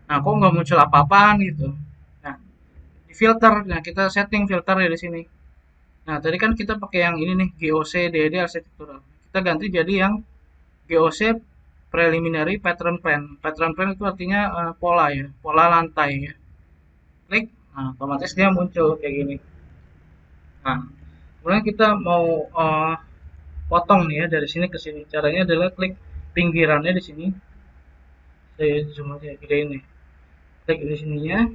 Nah, kok nggak muncul apa-apaan gitu. Nah, di filter. Nah, kita setting filter ya di sini. Nah, tadi kan kita pakai yang ini nih, GOC, DED, arsitektural. Kita ganti jadi yang GOC preliminary pattern plan. Pattern plan itu artinya pola ya, pola lantai ya. Klik, nah otomatis dia muncul kayak gini. Nah, kemudian kita mau potong nih ya dari sini ke sini. Caranya adalah klik pinggirannya di sini. Saya zoom aja gede ini. Klik di sininya.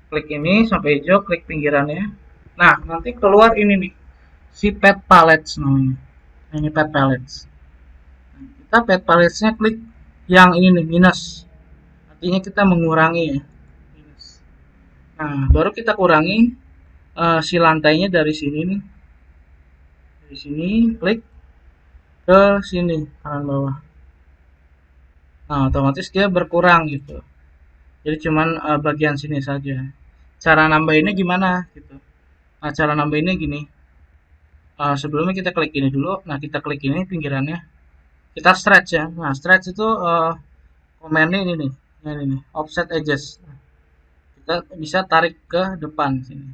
Klik ini sampai hijau, klik pinggirannya. Nah, nanti keluar ini nih, si pet pallets namanya. Nah, ini pet pallets. Nah, kita pet palletsnya klik yang ini nih, minus. Artinya kita mengurangi ya. Minus. Nah, baru kita kurangi si lantainya dari sini nih. Dari sini klik ke sini kanan bawah. Nah, otomatis dia berkurang gitu. Jadi cuman bagian sini saja. Cara nambahinnya gimana gitu. Nah, cara nambahinnya gini. Sebelumnya kita klik ini dulu. Nah, kita klik ini pinggirannya. Kita stretch ya. Nah, stretch itu komennya ini nih. Ini nih, offset edges. Kita bisa tarik ke depan sini.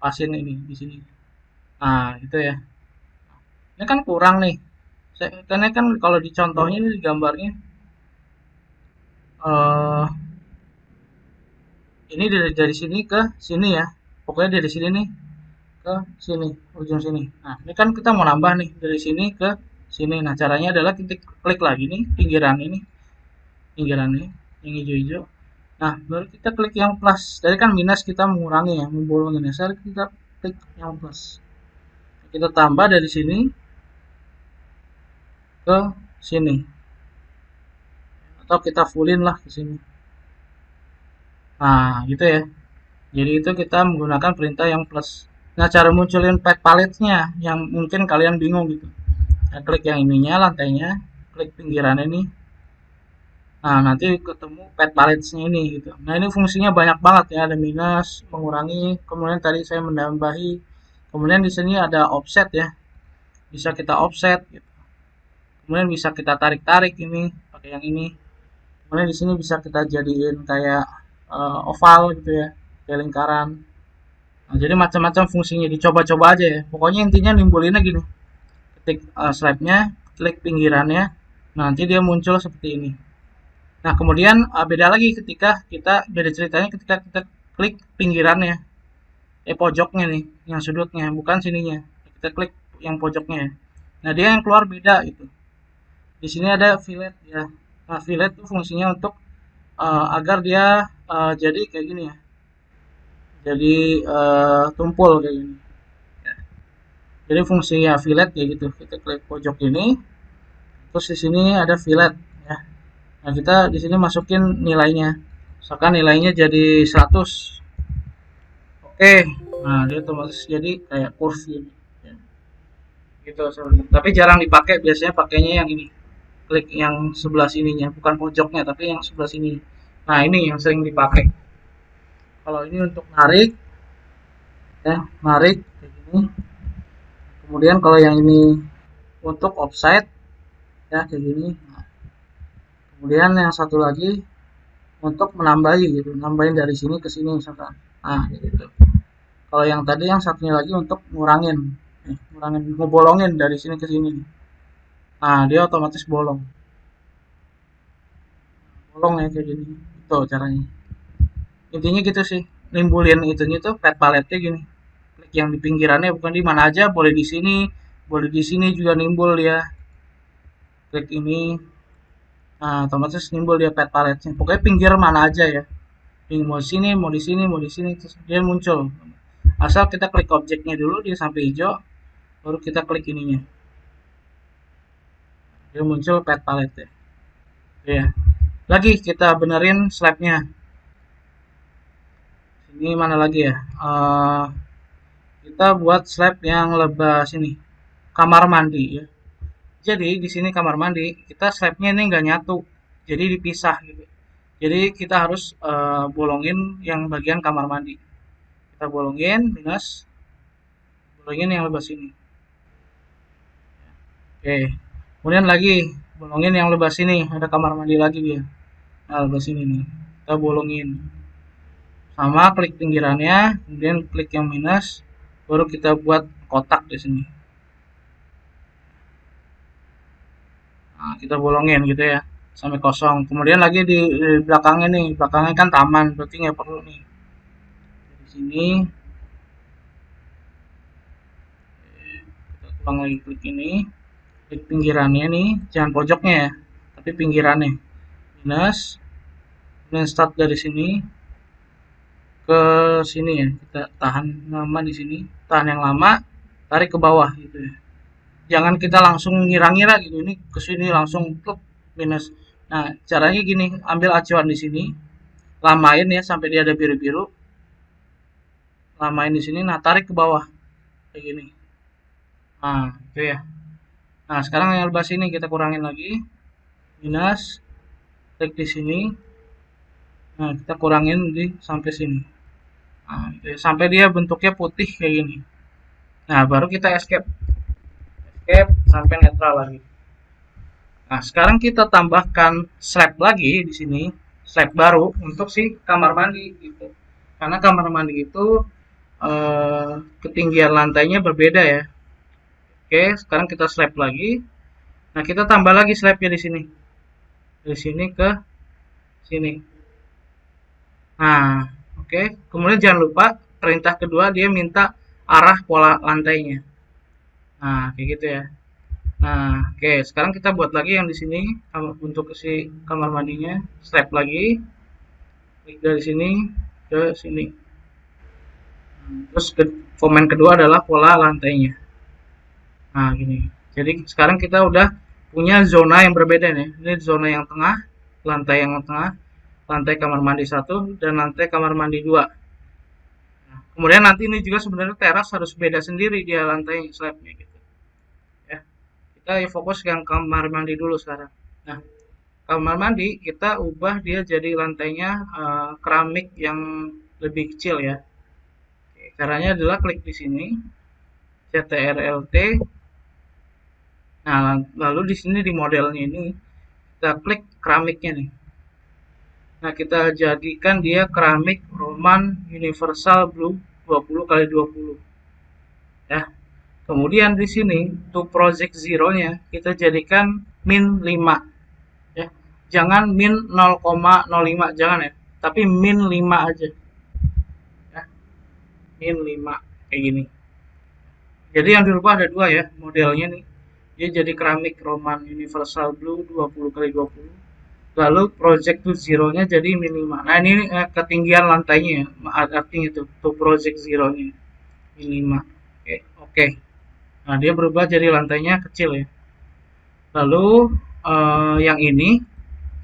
Pasin ini di sini. Nah, itu ya. Ini kan kurang nih. Karena kan kalau dicontohnya ini di gambarnya eh ini dari sini ke sini ya. Pokoknya dari sini nih ke sini, ujung sini. Nah, ini kan kita mau nambah nih dari sini ke sini. Nah, caranya adalah kita klik lagi nih pinggiran ini, yang hijau-hijau. Nah, baru kita klik yang plus. Tadi kan minus kita mengurangi ya, membolongin ya. Sekarang kita klik yang plus. Kita tambah dari sini ke sini. Atau kita fullin lah ke sini. Nah, gitu ya. Jadi itu kita menggunakan perintah yang plus. Nah, cara munculin pet palette-nya yang mungkin kalian bingung gitu. Nah, klik yang ininya, lantainya, klik pinggiran ini. Nah, nanti ketemu pet palette-nya ini gitu. Nah, ini fungsinya banyak banget ya, ada minus, mengurangi, kemudian tadi saya menambahi. Kemudian di sini ada offset ya. Bisa kita offset gitu. Kemudian bisa kita tarik-tarik ini pakai yang ini. Kemudian di sini bisa kita jadiin kayak oval gitu ya, kayak lingkaran. Nah, jadi macam-macam fungsinya, dicoba-coba aja ya. Pokoknya intinya nimbulinnya gini. Ketik slide-nya, klik pinggirannya, nanti dia muncul seperti ini. Nah, kemudian beda lagi ketika beda ceritanya ketika kita klik pinggirannya, pojoknya nih, yang sudutnya, bukan sininya. Kita klik yang pojoknya ya. Nah, dia yang keluar beda itu. Di sini ada fillet ya. Nah, fillet itu fungsinya untuk agar dia jadi kayak gini ya. Jadi tumpul kayak gini. Jadi fungsinya fillet ya gitu. Kita klik pojok ini, terus di sini ada fillet ya. Nah, kita di sini masukin nilainya. Misalkan nilainya jadi 100. Oke. Nah, dia otomatis jadi kayak curve gitu. Ya. Gitu sebenarnya. Tapi jarang dipakai, biasanya pakainya yang ini. Klik yang sebelah sininya, bukan pojoknya tapi yang sebelah sini. Nah, ini yang sering dipakai. Kalau ini untuk narik ya, narik kayak gini. Kemudian kalau yang ini untuk offset ya kayak gini. Nah, kemudian yang satu lagi untuk menambahi gitu, nambahin dari sini ke sini misalkan. Nah, gitu. Kalau yang tadi yang satunya lagi untuk ngurangin, ngurangin, ngebolongin dari sini ke sini. Nah, dia otomatis bolong, bolong ya kayak gini. Itu caranya. Intinya gitu sih. Nimbulin itunya tuh pet paletnya gini. Klik yang di pinggirannya, bukan di mana aja, boleh di sini juga nimbul ya. Klik ini, nah otomatis nimbul dia pet paletnya. Pokoknya pinggir mana aja ya. Mau di sini, mau di sini, mau di sini, terus dia muncul. Asal kita klik objeknya dulu, dia sampai hijau, baru kita klik ininya. Dia muncul pet palette ya. Ya. Lagi kita benerin slabnya. Ini mana lagi ya? Kita buat slab yang lebah sini, kamar mandi ya. Jadi di sini kamar mandi, kita slabnya ini nggak nyatu, jadi dipisah gitu. Jadi kita harus bolongin yang bagian kamar mandi. Kita bolongin minus, bolongin yang lebah sini. Oke. Kemudian lagi bolongin yang lebah sini, ada kamar mandi lagi dia. Nah, lebah sini nih. Kita bolongin. Sama klik pinggirannya, kemudian klik yang minus, baru kita buat kotak di sini. Nah, kita bolongin gitu ya sampai kosong. Kemudian lagi di belakangnya nih, belakangnya kan taman, berarti nggak perlu nih. Di sini kita ulang lagi klik ini, klik pinggirannya nih, jangan pojoknya ya, tapi pinggirannya. Minus, kemudian start dari sini ke sini ya, kita tahan lama di sini, tahan yang lama, tarik ke bawah gitu ya. Jangan kita langsung ngira-ngira gitu, ini ke sini langsung pluk minus. Nah, caranya gini, ambil acuan di sini, lamain ya sampai dia ada biru-biru. Lamain di sini, nah tarik ke bawah kayak gini. Nah, itu ya. Nah, sekarang yang lebar sini kita kurangin lagi. Minus, klik di sini. Nah, kita kurangin di sampai sini. Nah, gitu ya. Sampai dia bentuknya putih kayak gini. Nah, baru kita escape. Escape sampai netral lagi. Nah, sekarang kita tambahkan slab lagi di sini, slab baru untuk si kamar mandi gitu. Karena kamar mandi itu ketinggian lantainya berbeda ya. Oke, sekarang kita slab lagi. Nah, kita tambah lagi slabnya di sini. Dari sini ke sini. Nah, oke. Kemudian jangan lupa perintah kedua dia minta arah pola lantainya. Nah, kayak gitu ya. Nah, oke. Sekarang kita buat lagi yang di sini untuk si kamar mandinya. Slab lagi. Klik dari sini ke sini. Terus komen kedua adalah pola lantainya. Nah, gini. Jadi sekarang kita udah punya zona yang berbeda nih. Ini zona yang tengah, lantai yang tengah, lantai kamar mandi 1 dan lantai kamar mandi 2. Nah, kemudian nanti ini juga sebenarnya teras harus beda sendiri dia lantai slabnya gitu. Ya. Kita fokus yang kamar mandi dulu sekarang. Nah, kamar mandi kita ubah dia jadi lantainya keramik yang lebih kecil ya. Caranya adalah klik di sini, CTRL-T. Nah, lalu di sini di modelnya ini kita klik keramiknya nih. Nah, kita jadikan dia keramik Roman Universal Blue 20x20. Ya. Kemudian di sini to project zero-nya kita jadikan min 5. Ya. Jangan min 0,05 jangan ya, tapi min 5 aja. Ya. Min 5 kayak gini. Jadi yang dirubah ada dua ya modelnya nih. Dia jadi keramik Roman Universal Blue 20x20. Lalu project to zero-nya jadi min 5. Nah, ini ketinggian lantainya ya. Artinya itu to project zero-nya min 5. Oke, oke. Nah, dia berubah jadi lantainya kecil ya. Lalu yang ini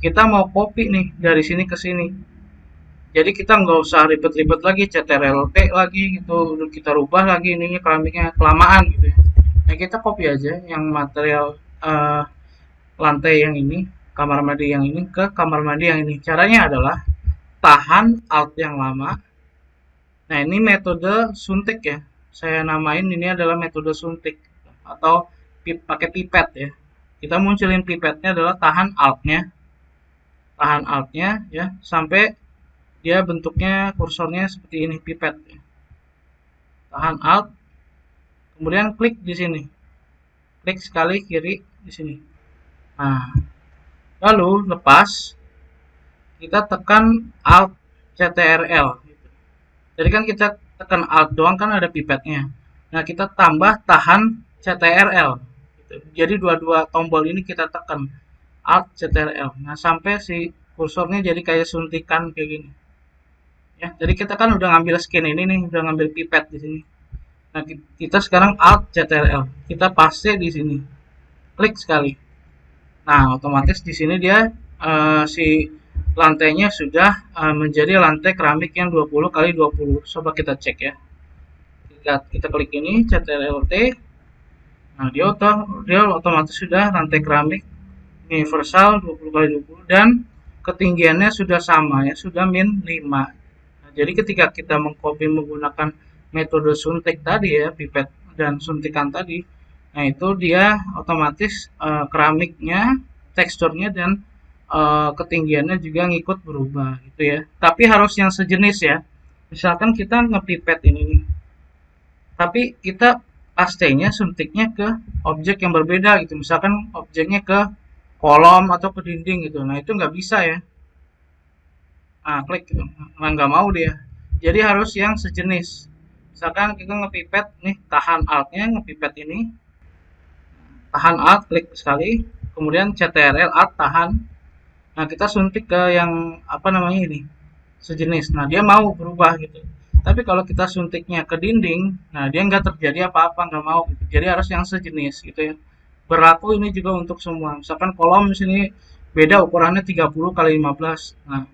kita mau copy nih dari sini ke sini. Jadi kita nggak usah ribet-ribet lagi, CTRL-T lagi gitu, kita rubah lagi ininya keramiknya kelamaan gitu ya. Nah, kita copy aja yang material lantai yang ini, kamar mandi yang ini ke kamar mandi yang ini. Caranya adalah tahan Alt yang lama. Nah, ini metode suntik ya. Saya namain ini adalah metode suntik atau pakai pipet ya. Kita munculin pipetnya adalah tahan Alt-nya ya sampai dia bentuknya kursornya seperti ini pipet ya. Tahan Alt, kemudian klik di sini, klik sekali kiri di sini. Nah, lalu lepas kita tekan Alt CTRL. Jadi kan kita tekan Alt doang kan ada pipetnya. Nah, kita tambah tahan CTRL. Jadi dua-dua tombol ini kita tekan Alt CTRL. Nah, sampai si kursornya jadi kayak suntikan kayak gini. Ya, jadi kita kan udah ngambil skin ini nih, udah ngambil pipet di sini. Nah, kita sekarang Alt CTRL. Kita paste di sini. Klik sekali. Nah, otomatis di sini dia si lantainya sudah menjadi lantai keramik yang 20x20. Coba kita cek ya. Kita klik ini CTRL-T. Nah, dia otomatis sudah lantai keramik universal 20x20 dan ketinggiannya sudah sama ya, sudah min 5. Nah, jadi ketika kita mengcopy menggunakan metode suntik tadi ya, pipet dan suntikan tadi, nah itu dia otomatis keramiknya, teksturnya dan ketinggiannya juga ngikut berubah gitu ya. Tapi harus yang sejenis ya. Misalkan kita ngepipet ini nih, tapi kita pastenya suntiknya ke objek yang berbeda gitu. Misalkan objeknya ke kolom atau ke dinding gitu. Nah, itu nggak bisa ya. Nah, klik gitu. Nah, nggak mau dia. Jadi harus yang sejenis. Misalkan kita ngepipet nih, tahan Alt-nya ngepipet ini. Tahan Alt, klik sekali. Kemudian CTRL Alt tahan. Nah, kita suntik ke yang apa namanya ini, sejenis. Nah, dia mau berubah gitu. Tapi kalau kita suntiknya ke dinding, nah dia nggak terjadi apa-apa, nggak mau gitu. Jadi harus yang sejenis gitu ya. Berlaku ini juga untuk semua. Misalkan kolom di sini beda ukurannya 30 kali 15. Nah,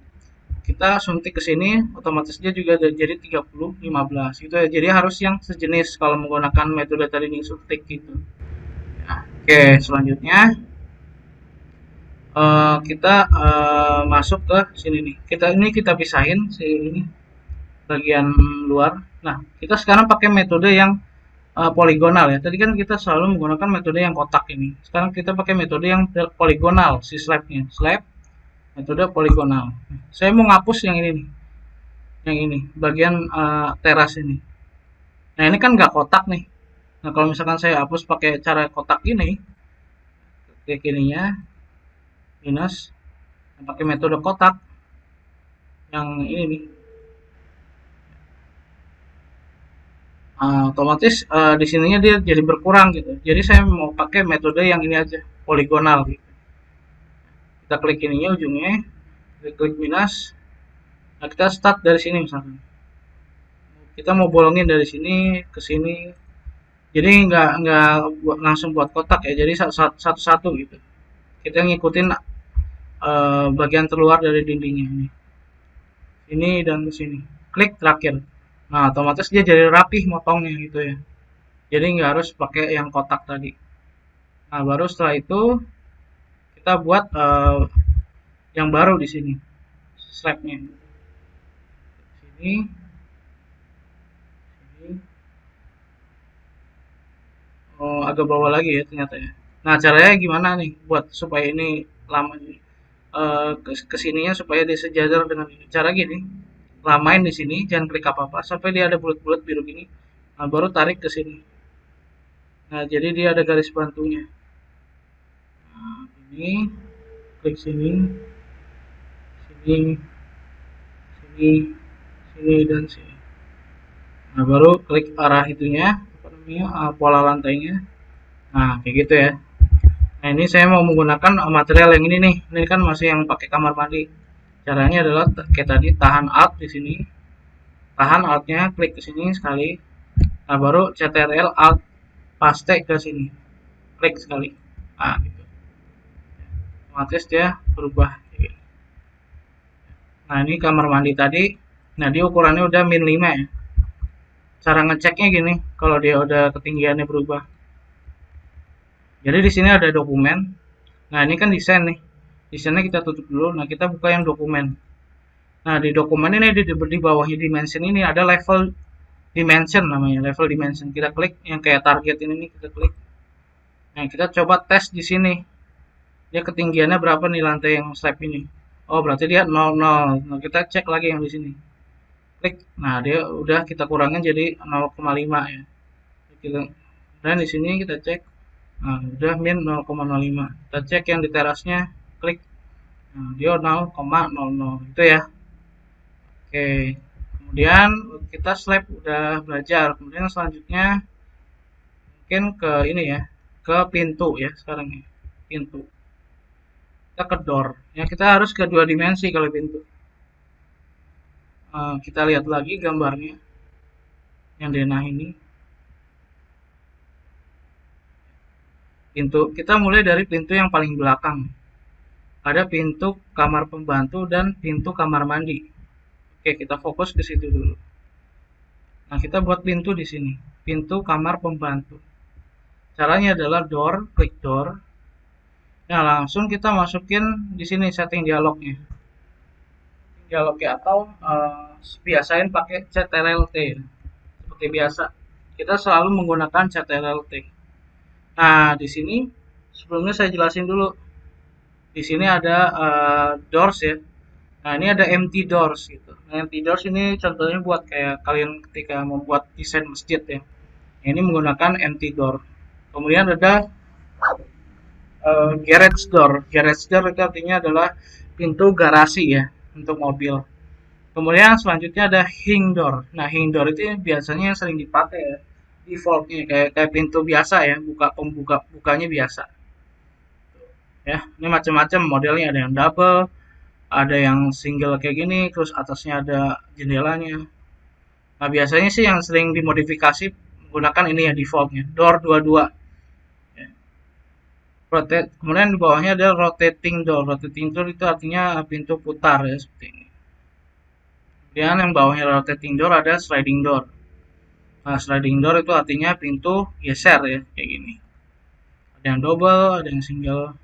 kita suntik ke sini, otomatis dia juga jadi 30 15 gitu ya. Jadi harus yang sejenis kalau menggunakan metode tadi nih suntik gitu. Nah, oke, selanjutnya kita masuk ke sini nih. Kita pisahin si ini bagian luar. Nah, kita sekarang pakai metode yang poligonal ya. Tadi kan kita selalu menggunakan metode yang kotak ini. Sekarang kita pakai metode yang poligonal si slabnya. Slab metode poligonal. Saya mau ngapus yang ini nih. Yang ini bagian teras ini. Nah, ini kan nggak kotak nih. Nah, kalau misalkan saya hapus pakai cara kotak ini, klik ininya minus pakai metode kotak yang ini nih. Otomatis di sininya dia jadi berkurang gitu. Jadi saya mau pakai metode yang ini aja, poligonal gitu. Kita klik ininya ujungnya, kita klik minus. Nah, kita start dari sini misalkan. Kita mau bolongin dari sini ke sini. Jadi nggak langsung buat kotak ya. Jadi satu-satu gitu. Kita ngikutin bagian terluar dari dindingnya ini. Ini dan ke sini. Klik terakhir. Nah, otomatis dia jadi rapih motongnya gitu ya. Jadi nggak harus pakai yang kotak tadi. Nah, baru setelah itu kita buat yang baru di sini, slabnya. Sini, sini. Oh, agak bawah lagi ya ternyata ya. Nah, caranya gimana nih buat supaya ini lama kesininya supaya dia sejajar dengan ini. Cara gini, lamain di sini, jangan klik apa-apa sampai dia ada bulat-bulat biru gini. Nah, baru tarik ke sini. Nah, jadi dia ada garis bantunya. Nah, ini klik sini, sini, sini, sini dan sini. Nah, baru klik arah itunya, apa namanya, pola lantainya. Nah, kayak gitu ya. Nah, ini saya mau menggunakan material yang ini nih. Ini kan masih yang pakai kamar mandi. Caranya adalah kayak tadi, tahan Alt di sini. Tahan Alt-nya, klik ke sini sekali. Nah, baru Ctrl Alt paste ke sini. Klik sekali. Nah, gitu. Otomatis dia berubah. Nah, ini kamar mandi tadi. Nah, dia ukurannya udah min 5 ya. Cara ngeceknya gini, kalau dia udah ketinggiannya berubah. Jadi di sini ada dokumen. Nah, ini kan desain nih. Desainnya kita tutup dulu. Nah, kita buka yang dokumen. Nah, di dokumen ini di bawahnya dimension ini ada level dimension namanya, level dimension. Kita klik yang kayak target ini nih, kita klik. Nah, kita coba tes di sini. Dia ketinggiannya berapa nih lantai yang slab ini? Oh, berarti dia 00. Nah, kita cek lagi yang di sini. Klik. Nah, dia udah kita kurangin jadi 0,5 ya. Dan di sini kita cek. Nah, udah min 0,05. Kita cek yang di terasnya, klik. Nah, dia 0,00 itu ya. Oke. Kemudian kita slab udah belajar. Kemudian selanjutnya mungkin ke ini ya, ke pintu ya sekarang ya. Pintu. Kita ke door. Ya, kita harus ke 2 dimensi kalau pintu. Kita lihat lagi gambarnya yang denah ini. Pintu, kita mulai dari pintu yang paling belakang. Ada pintu kamar pembantu dan pintu kamar mandi. Oke, kita fokus ke situ dulu. Nah, kita buat pintu di sini. Pintu kamar pembantu. Caranya adalah door, klik door. Nah, langsung kita masukin di sini setting dialognya. Dialognya atau biasain pakai Ctrl+T. Seperti biasa. Kita selalu menggunakan Ctrl+T. Nah, di sini sebelumnya saya jelasin dulu. Di sini ada doors ya. Nah, ini ada empty doors gitu. Nah, empty doors ini contohnya buat kayak kalian ketika membuat desain masjid ya. Ini menggunakan empty door. Kemudian ada garage door. Garage door itu artinya adalah pintu garasi ya untuk mobil. Kemudian selanjutnya ada hing door. Nah, hing door itu biasanya yang sering dipakai ya. Defaultnya kayak pintu biasa ya, bukanya biasa. Ya, ini macam-macam modelnya, ada yang double, ada yang single kayak gini, terus atasnya ada jendelanya. Nah, biasanya sih yang sering dimodifikasi menggunakan ini ya defaultnya, door 22. Ya. Kemudian di bawahnya ada rotating door. Rotating door itu artinya pintu putar ya seperti ini. Kemudian yang bawahnya rotating door ada sliding door. Nah, sliding door itu artinya pintu geser ya, kayak gini. Ada yang double, ada yang single.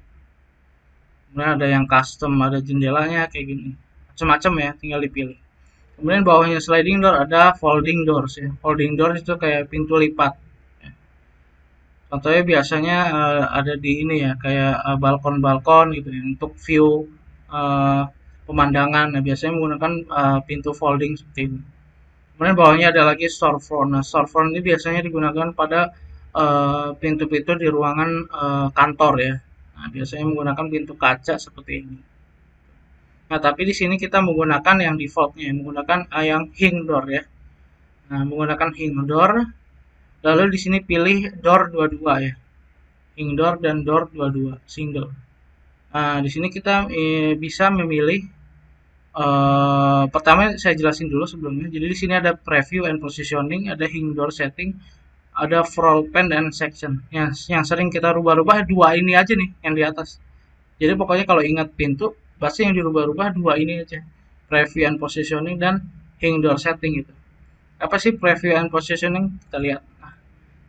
Kemudian ada yang custom, ada jendelanya kayak gini. Macam-macam ya, tinggal dipilih. Kemudian bawahnya sliding door ada folding doors ya. Folding doors itu kayak pintu lipat. Contohnya biasanya ada di ini ya, kayak balkon-balkon gitu ya, untuk view uh, pemandangan. Nah, biasanya menggunakan pintu folding seperti ini. Kemudian bawahnya ada lagi storefront. Nah, storefront ini biasanya digunakan pada pintu-pintu di ruangan kantor ya. Nah, biasanya menggunakan pintu kaca seperti ini. Nah, tapi di sini kita menggunakan yang defaultnya, menggunakan yang hing door ya. Nah, menggunakan hing door, lalu di sini pilih door 22 ya. Hing door dan door 22 single. Nah, di sini kita bisa memilih pertama saya jelasin dulu sebelumnya. Jadi di sini ada preview and positioning, ada hing door setting, ada floor pan dan section. Yang sering kita rubah-rubah dua ini aja nih yang di atas. Jadi pokoknya kalau ingat pintu, pasti yang dirubah-rubah dua ini aja. Preview and positioning dan hang door setting gitu. Apa sih preview and positioning? Kita lihat. Nah,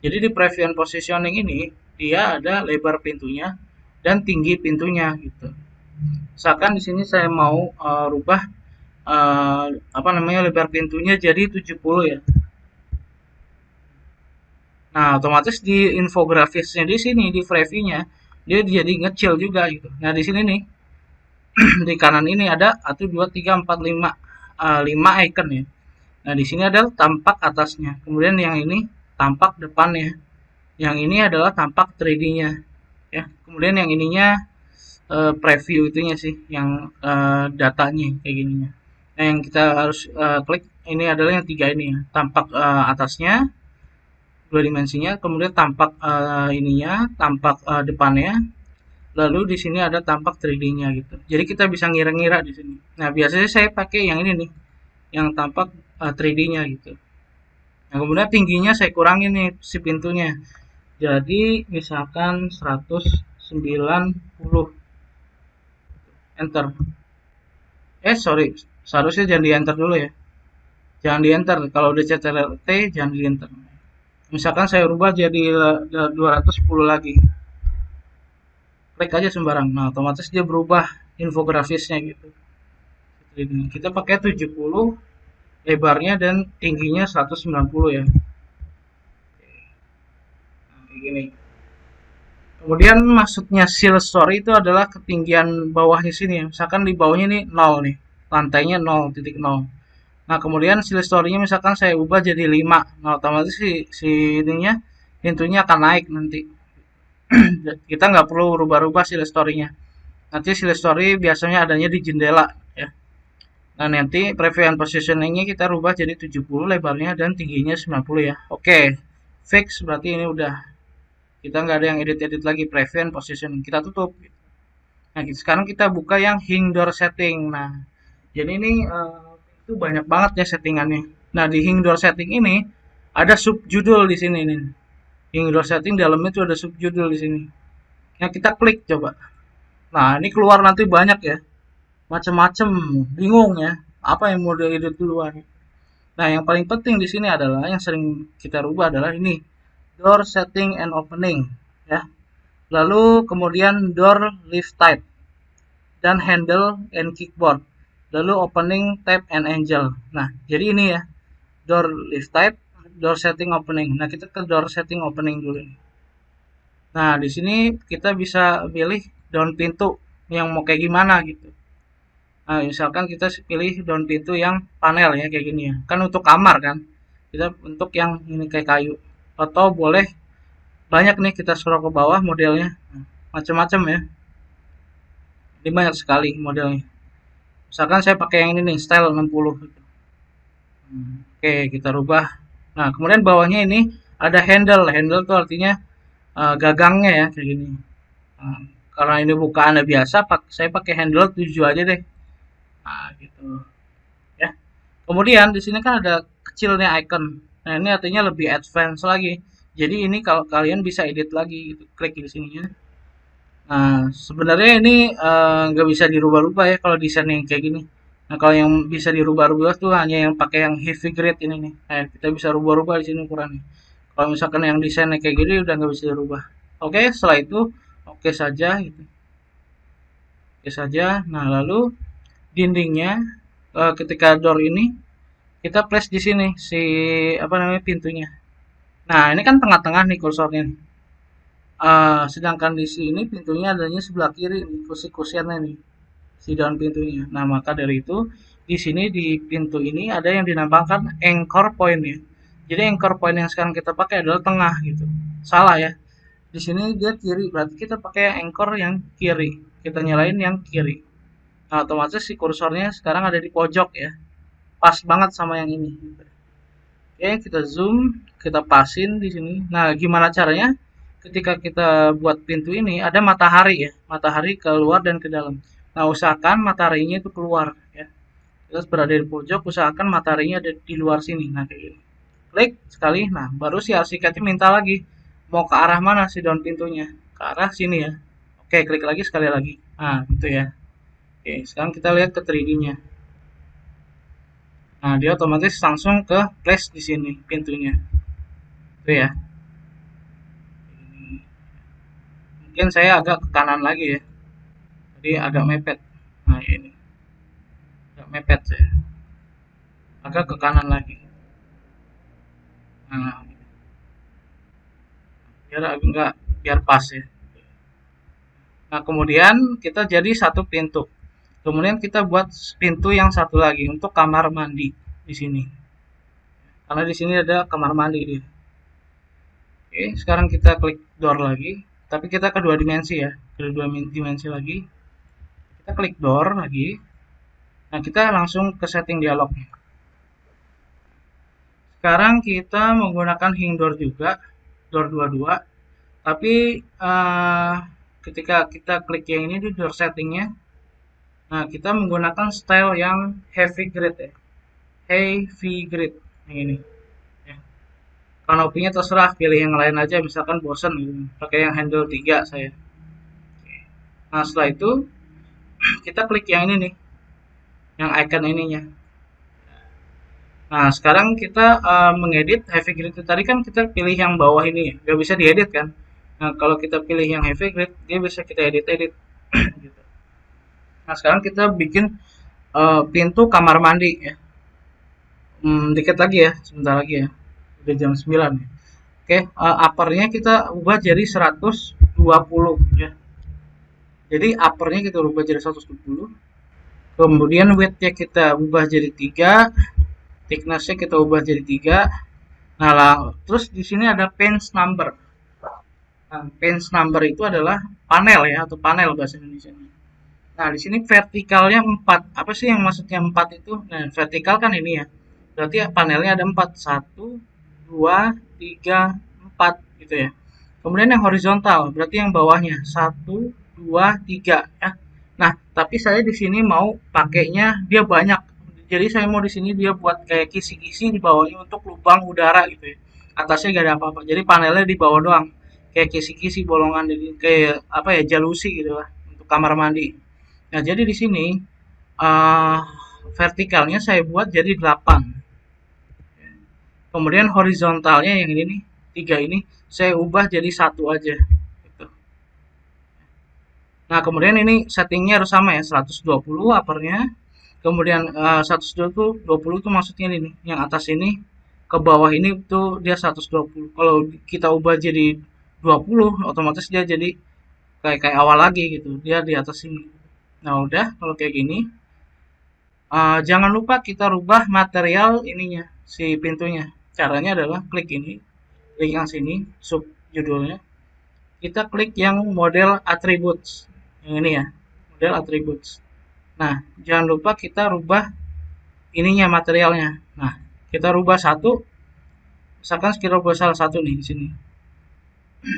jadi di preview and positioning ini dia ada lebar pintunya dan tinggi pintunya gitu. Misalkan di sini saya mau rubah apa namanya lebar pintunya jadi 70 ya. Nah, otomatis di infografisnya di sini di previewnya dia jadi ngecil juga gitu. Nah, di sini nih di kanan ini ada 1 2 3 4 5 5 icon ya. Nah, di sini ada tampak atasnya. Kemudian yang ini tampak depannya. Yang ini adalah tampak 3D-nya ya. Kemudian yang ininya preview itunya sih yang datanya kayak gininya. Nah, yang kita harus klik ini adalah yang tiga ini ya. Tampak atasnya dua dimensinya, kemudian tampak ininya, tampak depannya, lalu di sini ada tampak 3D-nya gitu. Jadi kita bisa ngira-ngira di sini. Nah, biasanya saya pakai yang ini nih, yang tampak 3D-nya gitu. Nah, kemudian tingginya saya kurangin nih si pintunya. Jadi misalkan 190, enter. Sorry, seharusnya jangan di enter dulu ya. Jangan di enter. Kalau udah CTRL T jangan di enter. Misalkan saya rubah jadi 210 lagi. Klik aja sembarang. Nah, otomatis dia berubah infografisnya gitu. Kita pakai 70 lebarnya dan tingginya 190 ya. Nah, kayak gini. Kemudian maksudnya seal story itu adalah ketinggian bawahnya sini ya. Misalkan di bawahnya ini 0 nih. Lantainya 0.0. Nah, kemudian seal story-nya misalkan saya ubah jadi 5. Nah, otomatis si ininya pintunya akan naik nanti. Kita nggak perlu rubah-rubah seal story-nya. Nanti seal story biasanya adanya di jendela ya. Nah, nanti preview and positioning-nya kita rubah jadi 70 lebarnya dan tingginya 90 ya. Oke, fix berarti ini udah. Kita nggak ada yang edit-edit lagi, preview and positioning. Kita tutup. Nah, sekarang kita buka yang hing door setting. Nah, jadi ini itu banyak banget ya settingannya. Nah, di hing door setting ini ada subjudul di sini nih. Hing door setting dalamnya itu ada subjudul di sini. Nah, kita klik coba. Nah, ini keluar nanti banyak ya. Macam-macam, bingung ya. Apa yang mau diedit duluan. Nah, yang paling penting di sini adalah yang sering kita rubah adalah ini. Door setting and opening ya. Lalu kemudian door lift type dan handle and kickboard. Lalu opening tab and angel. Nah, jadi ini ya. Door lift type, door setting opening. Nah, kita ke door setting opening dulu. Nah, di sini kita bisa pilih daun pintu yang mau kayak gimana gitu. Nah, misalkan kita pilih daun pintu yang panel ya kayak gini ya. Kan untuk kamar kan. Kita untuk yang ini kayak kayu. Atau boleh banyak nih kita scroll ke bawah modelnya. Nah, macam-macam ya. Ini banyak sekali modelnya. Misalkan saya pakai yang ini nih, style 60 gitu. Oke, kita rubah. Nah, kemudian bawahnya ini ada handle. Handle itu artinya gagangnya ya kayak gini. Nah, karena ini bukaannya biasa, saya pakai handle 7 aja deh. Nah, gitu. Ya. Kemudian di sini kan ada kecil nih icon. Nah, ini artinya lebih advance lagi. Jadi ini kalau kalian bisa edit lagi gitu. Klik di sininya. Nah, sebenarnya ini nggak bisa dirubah-rubah ya kalau desain yang kayak gini. Nah, kalau yang bisa dirubah-rubah tuh hanya yang pakai yang heavy grade ini nih. Nah, kita bisa rubah-rubah di sini ukurannya. Kalau misalkan yang desainnya kayak gini udah nggak bisa dirubah. Oke, setelah itu oke saja gitu. Oke saja. Nah, lalu dindingnya ketika door ini kita place di sini si apa namanya pintunya. Nah, ini kan tengah-tengah nih kursornya. Sedangkan di sini pintunya adanya sebelah kiri nih, kursi-kursiannya nih, si daun pintunya. Nah, maka dari itu di sini di pintu ini ada yang dinamakan anchor point ya. Jadi anchor point yang sekarang kita pakai adalah tengah gitu. Salah ya. Di sini dia kiri, berarti kita pakai anchor yang kiri. Kita nyalain yang kiri. Nah, otomatis si kursornya sekarang ada di pojok ya. Pas banget sama yang ini. Oke, kita zoom, kita pasin di sini. Nah, gimana caranya? Ketika kita buat pintu ini ada matahari ya, matahari keluar dan ke dalam. Nah, usahakan mataharinya itu keluar ya. Terus berada di pojok, usahakan mataharinya ada di luar sini. Nah, kayak gini. Klik sekali, nah baru si arkiteknya minta lagi mau ke arah mana si daun pintunya. Ke arah sini ya. Oke, klik lagi sekali lagi. Nah, gitu ya. Oke, sekarang kita lihat ke 3D-nya. Nah, dia otomatis langsung ke place di sini pintunya. Itu ya. Mungkin saya agak ke kanan lagi ya. Jadi agak mepet. Nah, ini. Agak mepet ya. Agak ke kanan lagi. Nah, biar enggak biar pas ya. Nah, kemudian kita jadi satu pintu. Kemudian kita buat pintu yang satu lagi untuk kamar mandi di sini. Karena di sini ada kamar mandi dia. Oke, sekarang kita klik door lagi, tapi kita kedua dimensi ya, kedua dimensi lagi. Kita klik door lagi. Nah, kita langsung ke setting dialognya. Sekarang kita menggunakan hing door juga, door 22. Tapi ketika kita klik yang ini di door settingnya, nah kita menggunakan style yang heavy grade ya, heavy grade yang ini. Ya. Kanopinya terserah, pilih yang lain aja, misalkan bosen gitu. Pakai yang handle 3 saya. Nah, setelah itu kita klik yang ini nih, yang icon ininya. Nah, sekarang kita mengedit heavy grid itu tadi kan kita pilih yang bawah ini ya, nggak bisa diedit kan. Nah, kalau kita pilih yang heavy grid, dia bisa kita edit-edit. Gitu. Nah, sekarang kita bikin pintu kamar mandi ya. Dikit lagi ya, sebentar lagi ya. Udah jam 9 ya. Oke, uppernya kita ubah jadi 120 ya. Jadi uppernya kita ubah jadi 120. Kemudian widthnya kita ubah jadi 3. Thicknessnya kita ubah jadi 3. Nah, terus di sini ada page number. Nah, page number itu adalah panel ya, atau panel bahasa Indonesia. Nah, di sini vertikalnya 4. Apa sih yang maksudnya 4 itu? Nah, vertikal kan ini ya. Berarti panelnya ada 4. 1, 2, 3, 4 gitu ya. Kemudian yang horizontal, berarti yang bawahnya 1, 2, 3 ya. Nah, tapi saya di sini mau pakainya dia banyak. Jadi saya mau di sini dia buat kayak kisi-kisi di bawahnya untuk lubang udara gitu ya. Atasnya gak ada apa-apa. Jadi panelnya di bawah doang. Kayak kisi-kisi bolongan, jadi kayak apa ya, jalusi gitu lah untuk kamar mandi. Nah, jadi di sini uh, vertikalnya saya buat jadi 8. Kemudian horizontalnya yang ini nih, 3 ini saya ubah jadi 1 aja. Gitu. Nah, kemudian ini settingnya harus sama ya, 120 uppernya. Kemudian 120 itu maksudnya ini, yang atas ini ke bawah ini tuh dia 120. Kalau kita ubah jadi 20, otomatis dia jadi kayak awal lagi gitu. Dia di atas ini. Nah, udah kalau kayak gini. Jangan lupa kita rubah material ininya, si pintunya. Caranya adalah klik ini, klik yang sini, sub judulnya. Kita klik yang model attributes, yang ini ya, model attributes. Nah, jangan lupa kita rubah ininya materialnya. Nah, kita rubah satu, misalkan kita rubah salah satu nih di sini.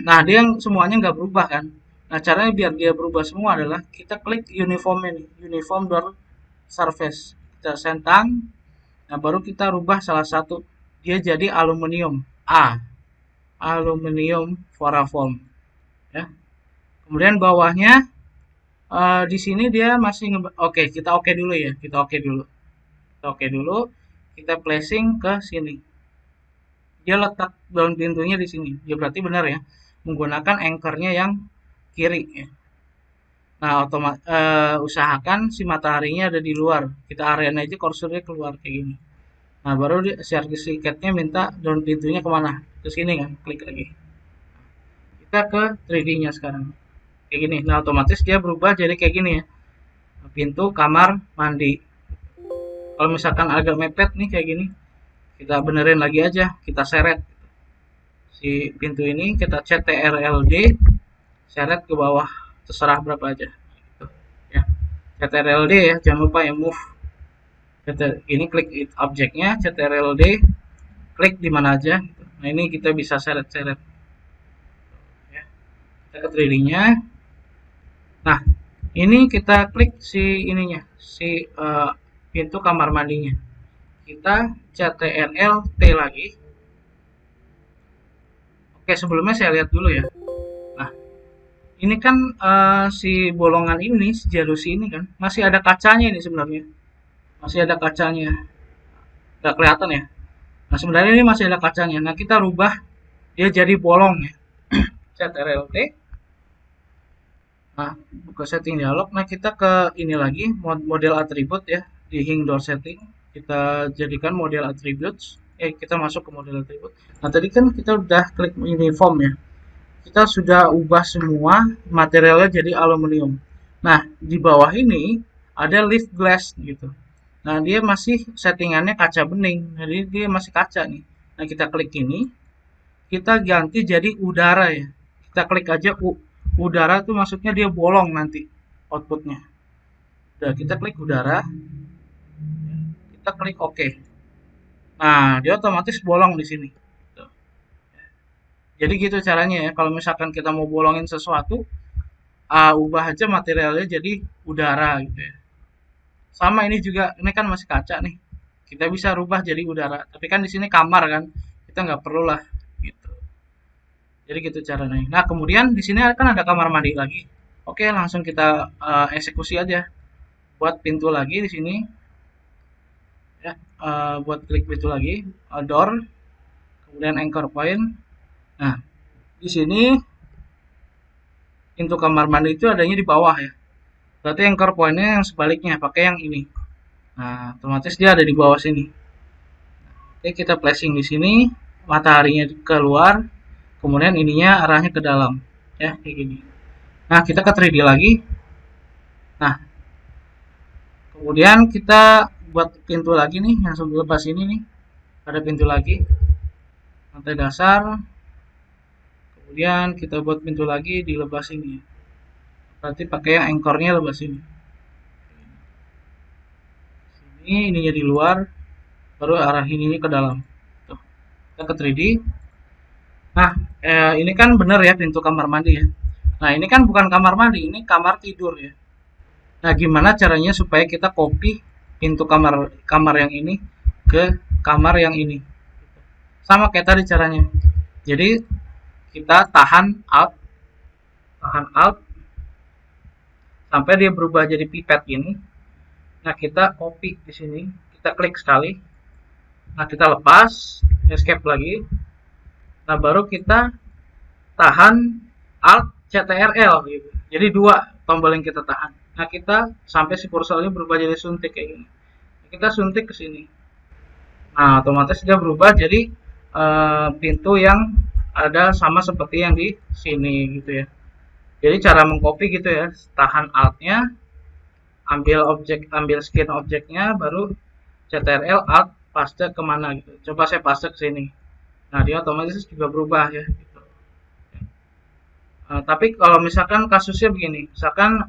Nah, dia yang semuanya nggak berubah kan. Nah, caranya biar dia berubah semua adalah kita klik uniformnya nih, uniform door surface. Kita centang. Nah, baru kita rubah salah satu, dia jadi aluminium A, aluminium forafoam ya. Kemudian bawahnya di sini dia masih oke, kita oke dulu ya, kita oke dulu. Kita oke dulu, kita placing ke sini. Dia letak daun pintunya di sini. Ya berarti benar ya, menggunakan anchornya yang kiri ya. Nah, usahakan si mataharinya ada di luar. Kita arahin aja kursornya keluar kayak gini. Nah, baru di sertifikatnya minta daun pintunya kemana? Ke sini kan, klik lagi. Kita ke 3D-nya sekarang. Kayak gini. Nah, otomatis dia berubah jadi kayak gini ya. Pintu kamar mandi. Kalau misalkan agak mepet nih kayak gini, kita benerin lagi aja, kita seret si pintu ini, kita CTRLD, seret ke bawah, terserah berapa aja. Gitu. Ya. CTRLD ya, jangan lupa ya move. Ini klik objeknya, CTRLD, klik di mana aja. Gitu. Nah ini kita bisa seret-seret. Ya. Kita ke 3D-nya. Nah ini kita klik si ininya, si pintu kamar mandinya. Kita CTRL T lagi. Oke, sebelumnya saya lihat dulu ya. Nah, ini kan si bolongan ini, si jerusi ini kan masih ada kacanya ini sebenarnya. Masih ada kacanya. Nggak kelihatan ya. Nah, sebenarnya ini masih ada kacanya. Nah, kita rubah dia jadi bolong ya. CTRL T. Nah, buka setting dialog. Nah, kita ke ini lagi, model atribut ya, di hing door setting. Kita jadikan model attributes. Kita masuk ke model atribut. Nah, tadi kan kita udah klik uniform ya. Kita sudah ubah semua materialnya jadi aluminium. Nah, di bawah ini ada lift glass gitu. Nah, dia masih settingannya kaca bening. Jadi dia masih kaca nih. Nah, kita klik ini, kita ganti jadi udara ya. Kita klik aja udara tuh maksudnya dia bolong nanti outputnya. Udah, kita klik udara, kita klik OK. Nah, dia otomatis bolong di sini. Jadi gitu caranya ya. Kalau misalkan kita mau bolongin sesuatu, ubah aja materialnya jadi udara gitu ya. Sama ini juga, ini kan masih kaca nih. Kita bisa rubah jadi udara. Tapi kan di sini kamar kan, kita nggak perlu lah gitu. Jadi gitu caranya. Nah kemudian di sini kan ada kamar mandi lagi. Oke langsung kita eksekusi aja. Buat pintu lagi di sini. Ya, buat klik pintu lagi, door, kemudian anchor point. Nah di sini pintu kamar mandi itu adanya di bawah ya. Berarti anchor pointnya yang sebaliknya, pakai yang ini. Nah, otomatis dia ada di bawah sini. Oke, kita placing di sini, mataharinya keluar, kemudian ininya arahnya ke dalam, ya kayak gini. Nah, kita ke 3D lagi. Nah, kemudian kita buat pintu lagi nih, yang sebelum lepas ini nih, ada pintu lagi, lantai dasar. Kemudian kita buat pintu lagi di lebas ini. Berarti pakai yang anchornya lebas ini. Ininya di luar, baru arah ininya ke dalam. Tuh. Kita ke 3D. Nah, ini kan benar ya pintu kamar mandi ya. Nah, ini kan bukan kamar mandi, ini kamar tidur ya. Nah, gimana caranya supaya kita copy pintu kamar yang ini ke kamar yang ini? Sama kayak tadi caranya. Jadi kita tahan alt sampai dia berubah jadi pipet gini. Nah, kita copy di sini, kita klik sekali. Nah, kita lepas, escape lagi. Nah, baru kita tahan alt CTRL gitu. Jadi dua tombol yang kita tahan. Nah, kita sampai si kursornya berubah jadi suntik kayak gini. Kita suntik ke sini. Nah, otomatis dia berubah jadi pintu yang ada sama seperti yang di sini gitu ya. Jadi cara mengcopy gitu ya, tahan altnya, ambil skin objeknya, baru CTRL alt paste kemana gitu. Coba saya paste ke sini. Nah dia otomatis juga berubah ya. Gitu. Tapi kalau misalkan kasusnya begini, misalkan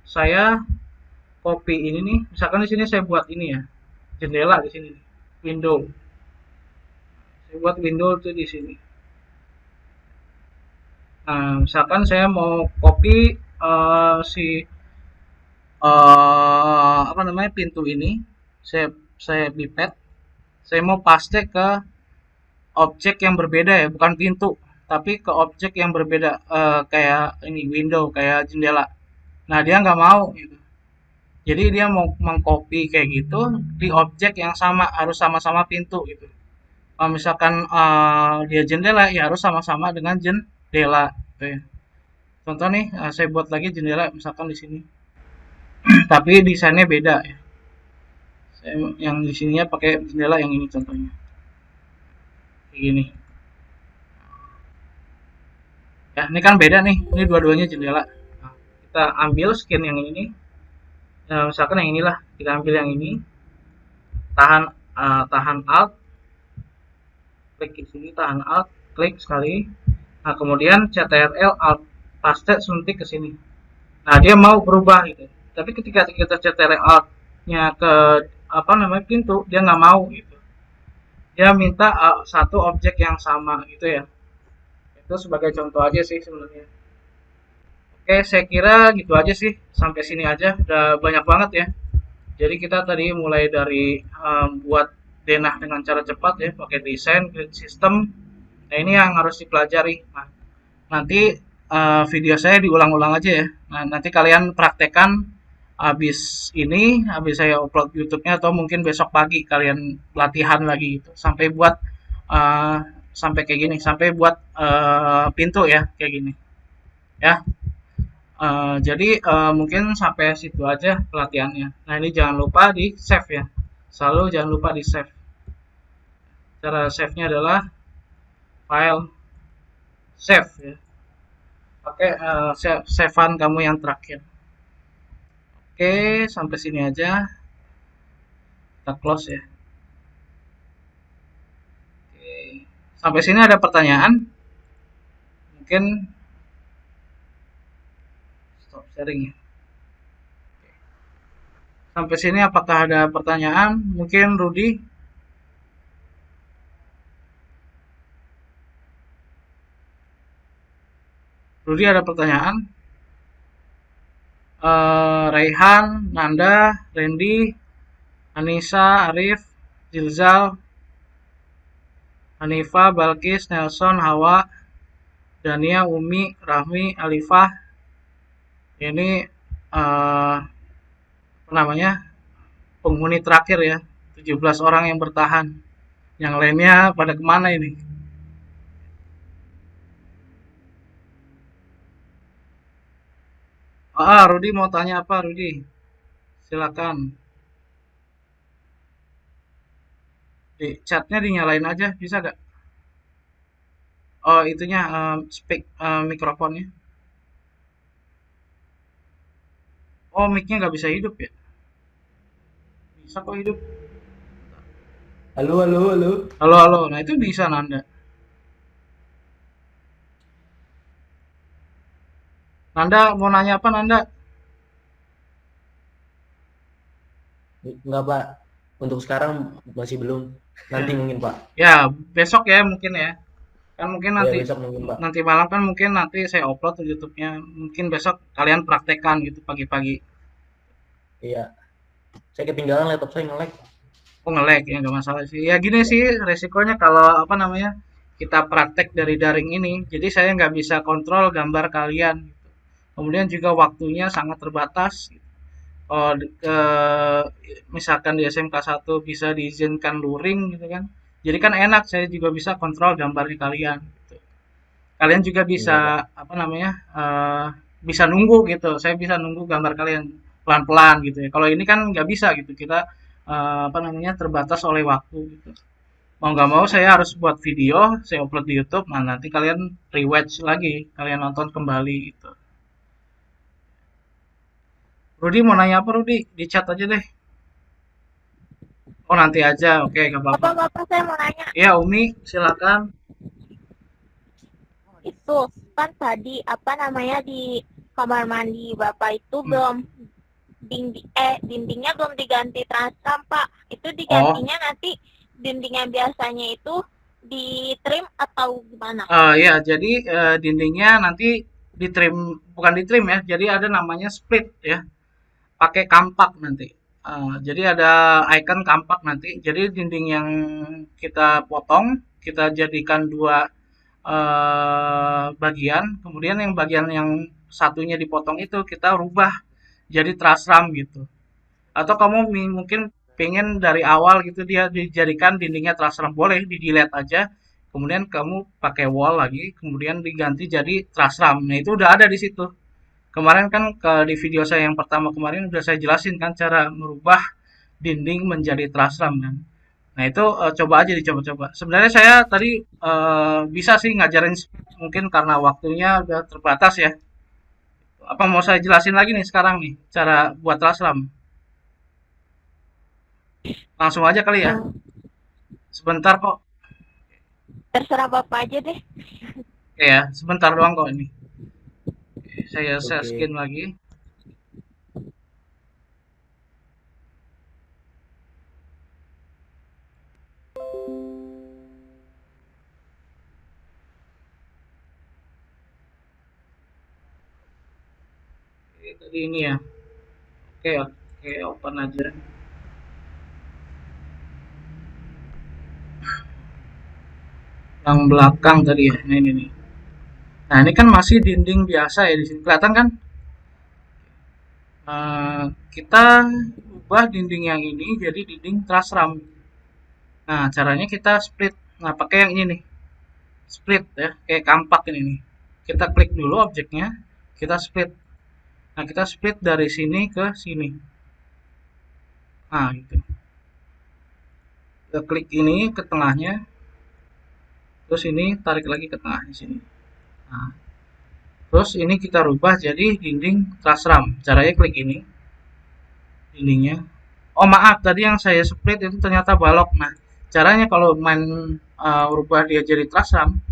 saya copy ini nih, misalkan di sini saya buat ini ya, jendela di sini, window. Saya buat window itu di sini. Nah, misalkan saya mau copy si apa namanya pintu ini, saya pipet, Saya mau paste ke objek yang berbeda ya, bukan pintu, tapi ke objek yang berbeda, kayak ini window, kayak jendela. Nah dia nggak mau gitu. Jadi dia mau mengcopy kayak gitu di objek yang sama, harus sama-sama pintu gitu. Kalau misalkan dia jendela, ya harus sama-sama dengan jendela gitu ya. Contoh nih, saya buat lagi jendela misalkan di sini, tapi desainnya beda ya. Saya yang di sininya pakai jendela yang ini contohnya, kayak gini. Ya, ini kan beda nih. Ini dua-duanya jendela. Nah, kita ambil skin yang ini. Nah, misalkan yang inilah, kita ambil yang ini. Tahan tahan Alt, klik di sini, tahan Alt, klik sekali. Nah, kemudian CTRL Alt paste suntik ke sini. Nah, dia mau berubah gitu. Tapi ketika kita CTRL Alt-nya ke apa namanya pintu, dia nggak mau gitu. Dia minta satu objek yang sama gitu ya. Itu sebagai contoh aja sih sebenarnya. Oke, saya kira gitu aja sih. Sampai sini aja. Udah banyak banget ya. Jadi kita tadi mulai dari buat denah dengan cara cepat ya, pakai desain, grid system. Nah, ini yang harus dipelajari. Nah, nanti video saya diulang-ulang aja ya. Nah, nanti kalian praktekkan habis saya upload YouTube-nya atau mungkin besok pagi kalian latihan lagi gitu. Sampai buat uh, sampai kayak gini, sampai buat pintu ya, kayak gini. Ya. Jadi mungkin sampai situ aja pelatihannya. Nah ini jangan lupa di save ya. Selalu jangan lupa di save. Cara save-nya adalah file save ya. Pakai save-an kamu yang terakhir. Oke, sampai sini aja. Kita close ya. Oke. Sampai sini ada pertanyaan? Mungkin stop sharing ya. Sampai sini apakah ada pertanyaan? Mungkin Rudi? Rudi ada pertanyaan? Raihan, Nanda, Randy, Anissa, Arif, Zilzal, Hanifa, Balkis, Nelson, Hawa, Dania, Umi, Rahmi, Alifah. Ini apa namanya, penghuni terakhir ya. 17 orang yang bertahan. Yang lainnya pada kemana ini? Rudi mau tanya apa, Rudi? Silakan. Di chatnya dinyalain aja, bisa gak? Oh, itunya speak mikrofonnya. Oh, mic-nya nggak bisa hidup ya? Bisa kok hidup. Halo, halo, halo. Halo, halo. Nah, itu bisa Nanda. Nanda mau nanya apa, Nanda? Enggak, Pak. Untuk sekarang masih belum. Nanti mungkin, Pak. Ya, besok ya mungkin ya. Kan mungkin Ya, nanti besok mungkin, Pak. nanti malam kan mungkin nanti saya upload ke YouTube-nya. Mungkin besok kalian praktekkan gitu pagi-pagi. Iya. Saya ketinggalan laptop saya nge-lag. Oh, nge-lag ya nggak masalah sih. Ya gini sih resikonya kalau apa namanya kita praktek dari daring ini. Jadi saya nggak bisa kontrol gambar kalian. Kemudian juga waktunya sangat terbatas. Oh, misalkan di SMK 1 bisa diizinkan luring gitu kan. Jadi kan enak, saya juga bisa kontrol gambarnya kalian. Gitu. Kalian juga bisa Iya, Pak. apa namanya bisa nunggu gitu. Saya bisa nunggu gambar kalian pelan-pelan gitu ya. Kalau ini kan nggak bisa gitu. Kita apa namanya terbatas oleh waktu gitu. Mau nggak mau saya harus buat video, saya upload di YouTube. Nah nanti kalian rewatch lagi, kalian nonton kembali gitu. Rudi mau nanya apa Rudi? Di chat aja deh. Oh nanti aja, oke nggak apa-apa. Bapak-bapak saya mau nanya, Iya Umi, silakan. itu kan tadi apa namanya di kamar mandi Bapak itu Hmm. belum dindingnya belum diganti transkam Pak. Itu Oh, digantinya nanti dinding yang biasanya itu di trim atau gimana? ya jadi dindingnya nanti ditrim, bukan ditrim ya. Jadi ada namanya split ya, pakai kampak nanti. Jadi ada icon kampak nanti. Jadi dinding yang kita potong, kita jadikan dua bagian. Kemudian yang bagian yang satunya dipotong itu kita rubah jadi trasram gitu. Atau kamu mungkin pengen dari awal gitu dia dijadikan dindingnya trasram, boleh di delete aja. Kemudian kamu pakai wall lagi, kemudian diganti jadi trasram. Nah itu udah ada di situ. Kemarin kan di video saya yang pertama kemarin udah saya jelasin kan cara merubah dinding menjadi trasram kan. Nah itu coba aja dicoba-coba. Sebenarnya saya tadi bisa sih ngajarin mungkin karena waktunya udah terbatas ya. Apa mau saya jelasin lagi nih sekarang nih cara buat trasram? Langsung aja kali ya. Hmm, Sebentar kok. terserah Bapak aja deh. Oke ya, sebentar doang kok ini. Saya share Oke. screen lagi. Oke, tadi ini ya. Oke, oke, open aja. Yang belakang tadi ya. Nah, ini nih. Nah, ini kan masih dinding biasa ya di sini. Kelihatan kan? Kita ubah dinding yang ini jadi dinding trasram. Nah, caranya kita split. Nah, pakai yang ini nih. Split ya, kayak kampak ini nih. Kita klik dulu objeknya, kita split. Nah, kita split dari sini ke sini. Nah, gitu. Kita klik ini ke tengahnya, terus ini tarik lagi ke tengah di sini. Nah, terus ini kita rubah jadi dinding trasram. Caranya klik ini, dindingnya. Oh maaf, tadi yang saya split itu ternyata balok. Nah, caranya kalau main rubah dia jadi trasram,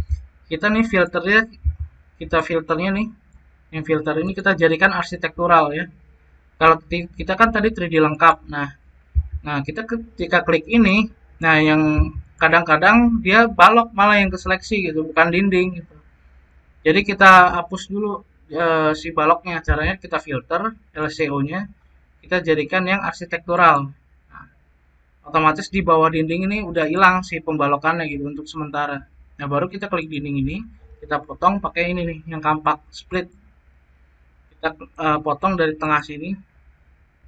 kita nih filternya, kita filternya nih, yang filter ini kita jadikan arsitektural ya. Kalau kita kan tadi 3D lengkap. Nah kita ketika klik ini, nah yang kadang-kadang dia balok malah yang keseleksi gitu, bukan dinding gitu. Jadi kita hapus dulu si baloknya. Caranya kita filter LCO-nya, kita jadikan yang arsitektural. Nah, otomatis di bawah dinding ini udah hilang si pembalokannya gitu untuk sementara. Nah baru kita klik dinding ini, kita potong pakai ini nih yang kampak split. Kita potong dari tengah sini.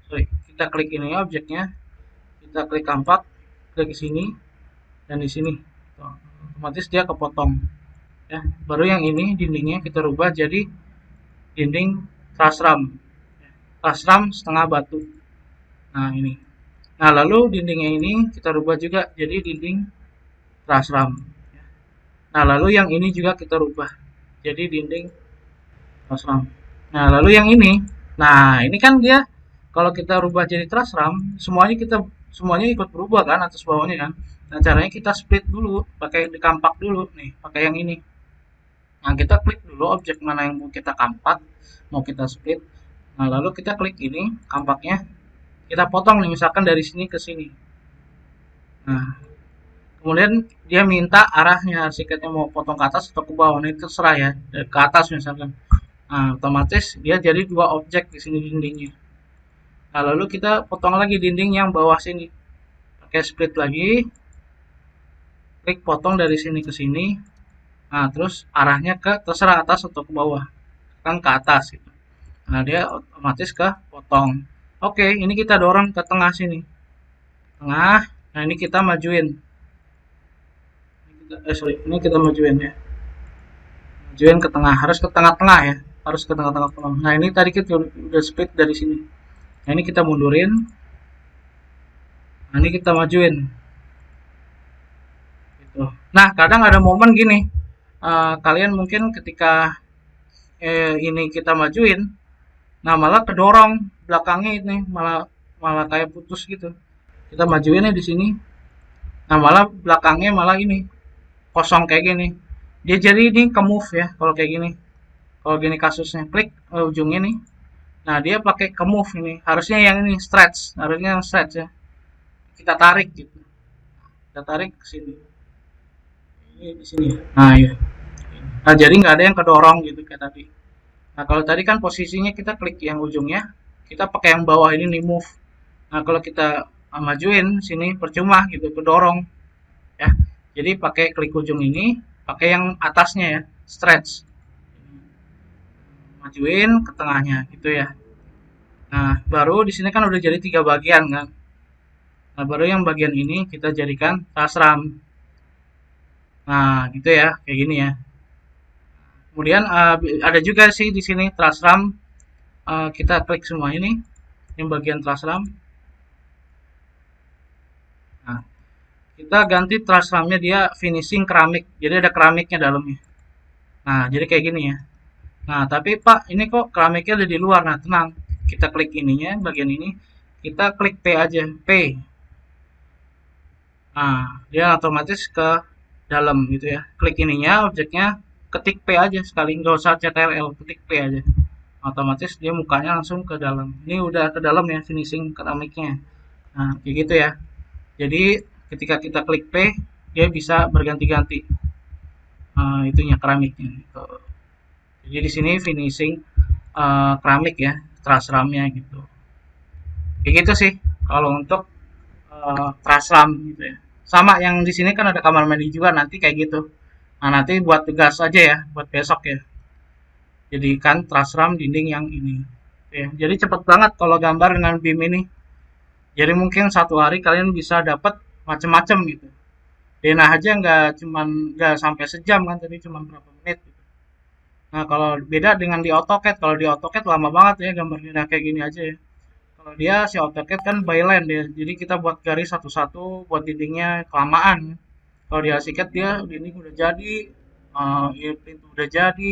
Sorry, kita klik ini objeknya, kita klik kampak, klik di sini dan di sini. Tuh, otomatis dia kepotong. Ya, baru yang ini dindingnya kita rubah jadi dinding trasram. Trasram setengah batu. Nah, ini. Nah, lalu dindingnya ini kita rubah juga jadi dinding trasram. Nah, lalu yang ini juga kita rubah jadi dinding trasram. Nah, lalu yang ini. Nah, ini kan dia kalau kita rubah jadi trasram, semuanya ikut berubah kan atas bawahnya kan. Nah, caranya kita split dulu, pakai di kampak dulu nih, pakai yang ini. Nah, kita klik dulu objek mana yang mau kita kampak, mau kita split. Nah, lalu kita klik ini, kampaknya, kita potong nih, misalkan dari sini ke sini. Nah, kemudian dia minta arahnya, siketnya mau potong ke atas atau ke bawah, ini terserah ya, dari ke atas misalkan. Nah, otomatis dia jadi dua objek di sini dindingnya. Nah, lalu kita potong lagi dinding yang bawah sini. Pakai split lagi, klik potong dari sini ke sini. Nah, terus arahnya ke terserah atas atau ke bawah. Kan ke atas gitu. Nah, dia otomatis ke potong. Oke, ini kita dorong ke tengah sini. Tengah. Nah, ini kita majuin. Ini kita majuin ya. Majuin ke tengah, harus ke tengah-tengah ya. Harus ke tengah-tengah kolom. Nah, ini tadi kita udah split dari sini. Nah, ini kita mundurin. Nah, ini kita majuin. Gitu. Nah, kadang ada momen gini. Kalian mungkin ketika ini kita majuin, nah malah kedorong belakangnya ini malah malah kayak putus gitu. Kita majuin nih di sini. Nah, malah belakangnya malah ini kosong kayak gini. Dia jadi ini ke move ya kalau kayak gini. Kalau gini kasusnya klik ujungnya nih. Nah, dia pakai ke move ini. Harusnya yang ini stretch, harusnya yang stretch ya. Kita tarik gitu. Kita tarik ke sini. Ini di sini. Nah, ya. Nah, jadi nggak ada yang kedorong gitu kayak tadi. Nah, kalau tadi kan posisinya kita klik yang ujungnya, kita pakai yang bawah ini nih move. Nah, kalau kita majuin sini percuma gitu, kedorong ya. Jadi pakai klik ujung ini, pakai yang atasnya ya, stretch. Majuin ke tengahnya gitu ya. Nah, baru di sini kan udah jadi 3 bagian kan. Nah, baru yang bagian ini kita jadikan tas RAM. Nah, gitu ya, kayak gini ya. Kemudian ada juga sih di sini tas RAM. Kita klik semua ini, yang bagian tas RAM. Nah, kita ganti tas RAM-nya dia finishing keramik. Jadi ada keramiknya dalamnya. Nah, jadi kayak gini ya. Nah, tapi Pak, ini kok keramiknya ada di luar. Nah, tenang. Kita klik ininya, bagian ini. Kita klik P aja, P. Nah, dia otomatis ke dalam gitu ya. Klik ininya, objeknya, ketik P aja sekali. Nggak usah CTRL, ketik P aja. Otomatis dia mukanya langsung ke dalam. Ini udah ke dalam ya, finishing keramiknya. Nah, kayak gitu ya. Jadi, ketika kita klik P, dia bisa berganti-ganti. Itunya keramiknya. Gitu. Jadi di sini finishing keramik ya, truss RAM-nya gitu. Kayak gitu sih kalau untuk truss RAM gitu ya. Sama yang di sini kan ada kamar mandi juga nanti kayak gitu. Nah, nanti buat tugas aja ya, buat besok ya. Jadikan truss RAM dinding yang ini. Ya, jadi cepet banget kalau gambar dengan BIM ini. Jadi mungkin satu hari kalian bisa dapat macam-macam gitu. Denah aja nggak sampai sejam kan tadi cuma berapa menit. Nah, kalau beda dengan di AutoCAD, kalau di AutoCAD lama banget ya gambarnya. Nah, kayak gini aja ya. Kalau dia si AutoCAD kan by line ya. Jadi kita buat garis satu-satu, buat dindingnya kelamaan. Kalau di AutoCAD dia dinding udah jadi, ya, pintu udah jadi,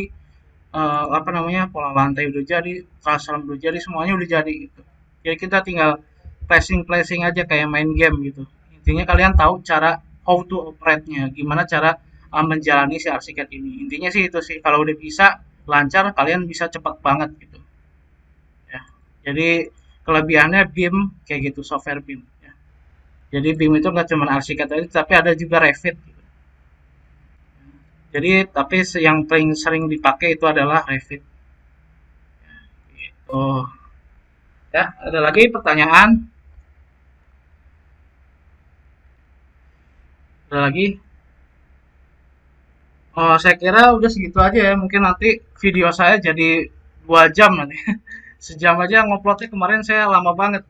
apa namanya, pola lantai udah jadi, truss RAM udah jadi, semuanya udah jadi gitu. Jadi kita tinggal flashing aja kayak main game gitu. Intinya kalian tahu cara how to operate-nya, gimana cara menjalani si AutoCAD ini. Intinya sih itu sih, kalau udah bisa lancar, kalian bisa cepat banget gitu. Ya. Jadi kelebihannya BIM kayak gitu, software BIM. Ya. Jadi BIM itu nggak cuma AutoCAD aja, tapi ada juga Revit. Gitu. Jadi tapi yang paling sering dipakai itu adalah Revit. Gitu. Ya, ada lagi pertanyaan? Ada lagi? Oh, saya kira udah segitu aja ya. Mungkin nanti video saya jadi 2 jam nanti. Sejam aja nguploadnya kemarin saya lama banget.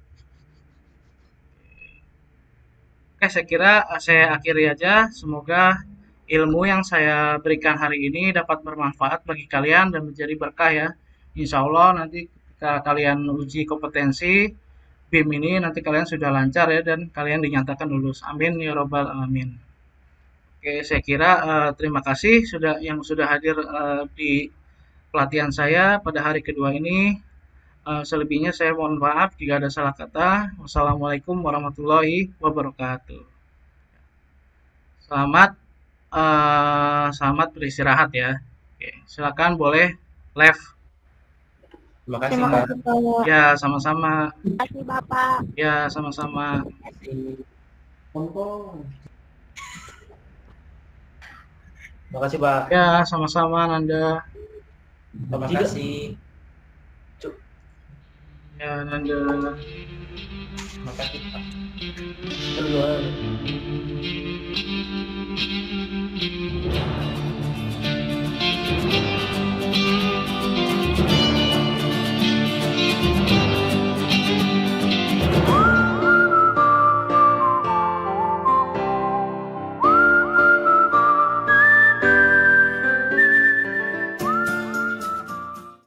Oke, saya kira saya akhiri aja. Semoga ilmu yang saya berikan hari ini dapat bermanfaat bagi kalian dan menjadi berkah ya. Insya Allah nanti ketika kalian uji kompetensi BIM ini nanti kalian sudah lancar ya dan kalian dinyatakan lulus. Amin ya robbal alamin. Oke, saya kira terima kasih sudah hadir di pelatihan saya pada hari kedua ini. Selebihnya saya mohon maaf jika ada salah kata. Wassalamualaikum warahmatullahi wabarakatuh. Selamat beristirahat ya. Oke, silakan boleh live. Terima kasih, Terima Pak. kasih Pak. Ya, sama-sama. Terima kasih Bapak. Ya, sama-sama. Terima kasih. Terima kasih, Pak. Ya, sama-sama Nanda. Terima kasih. Ya, Nanda. Terima kasih, Pak. Terima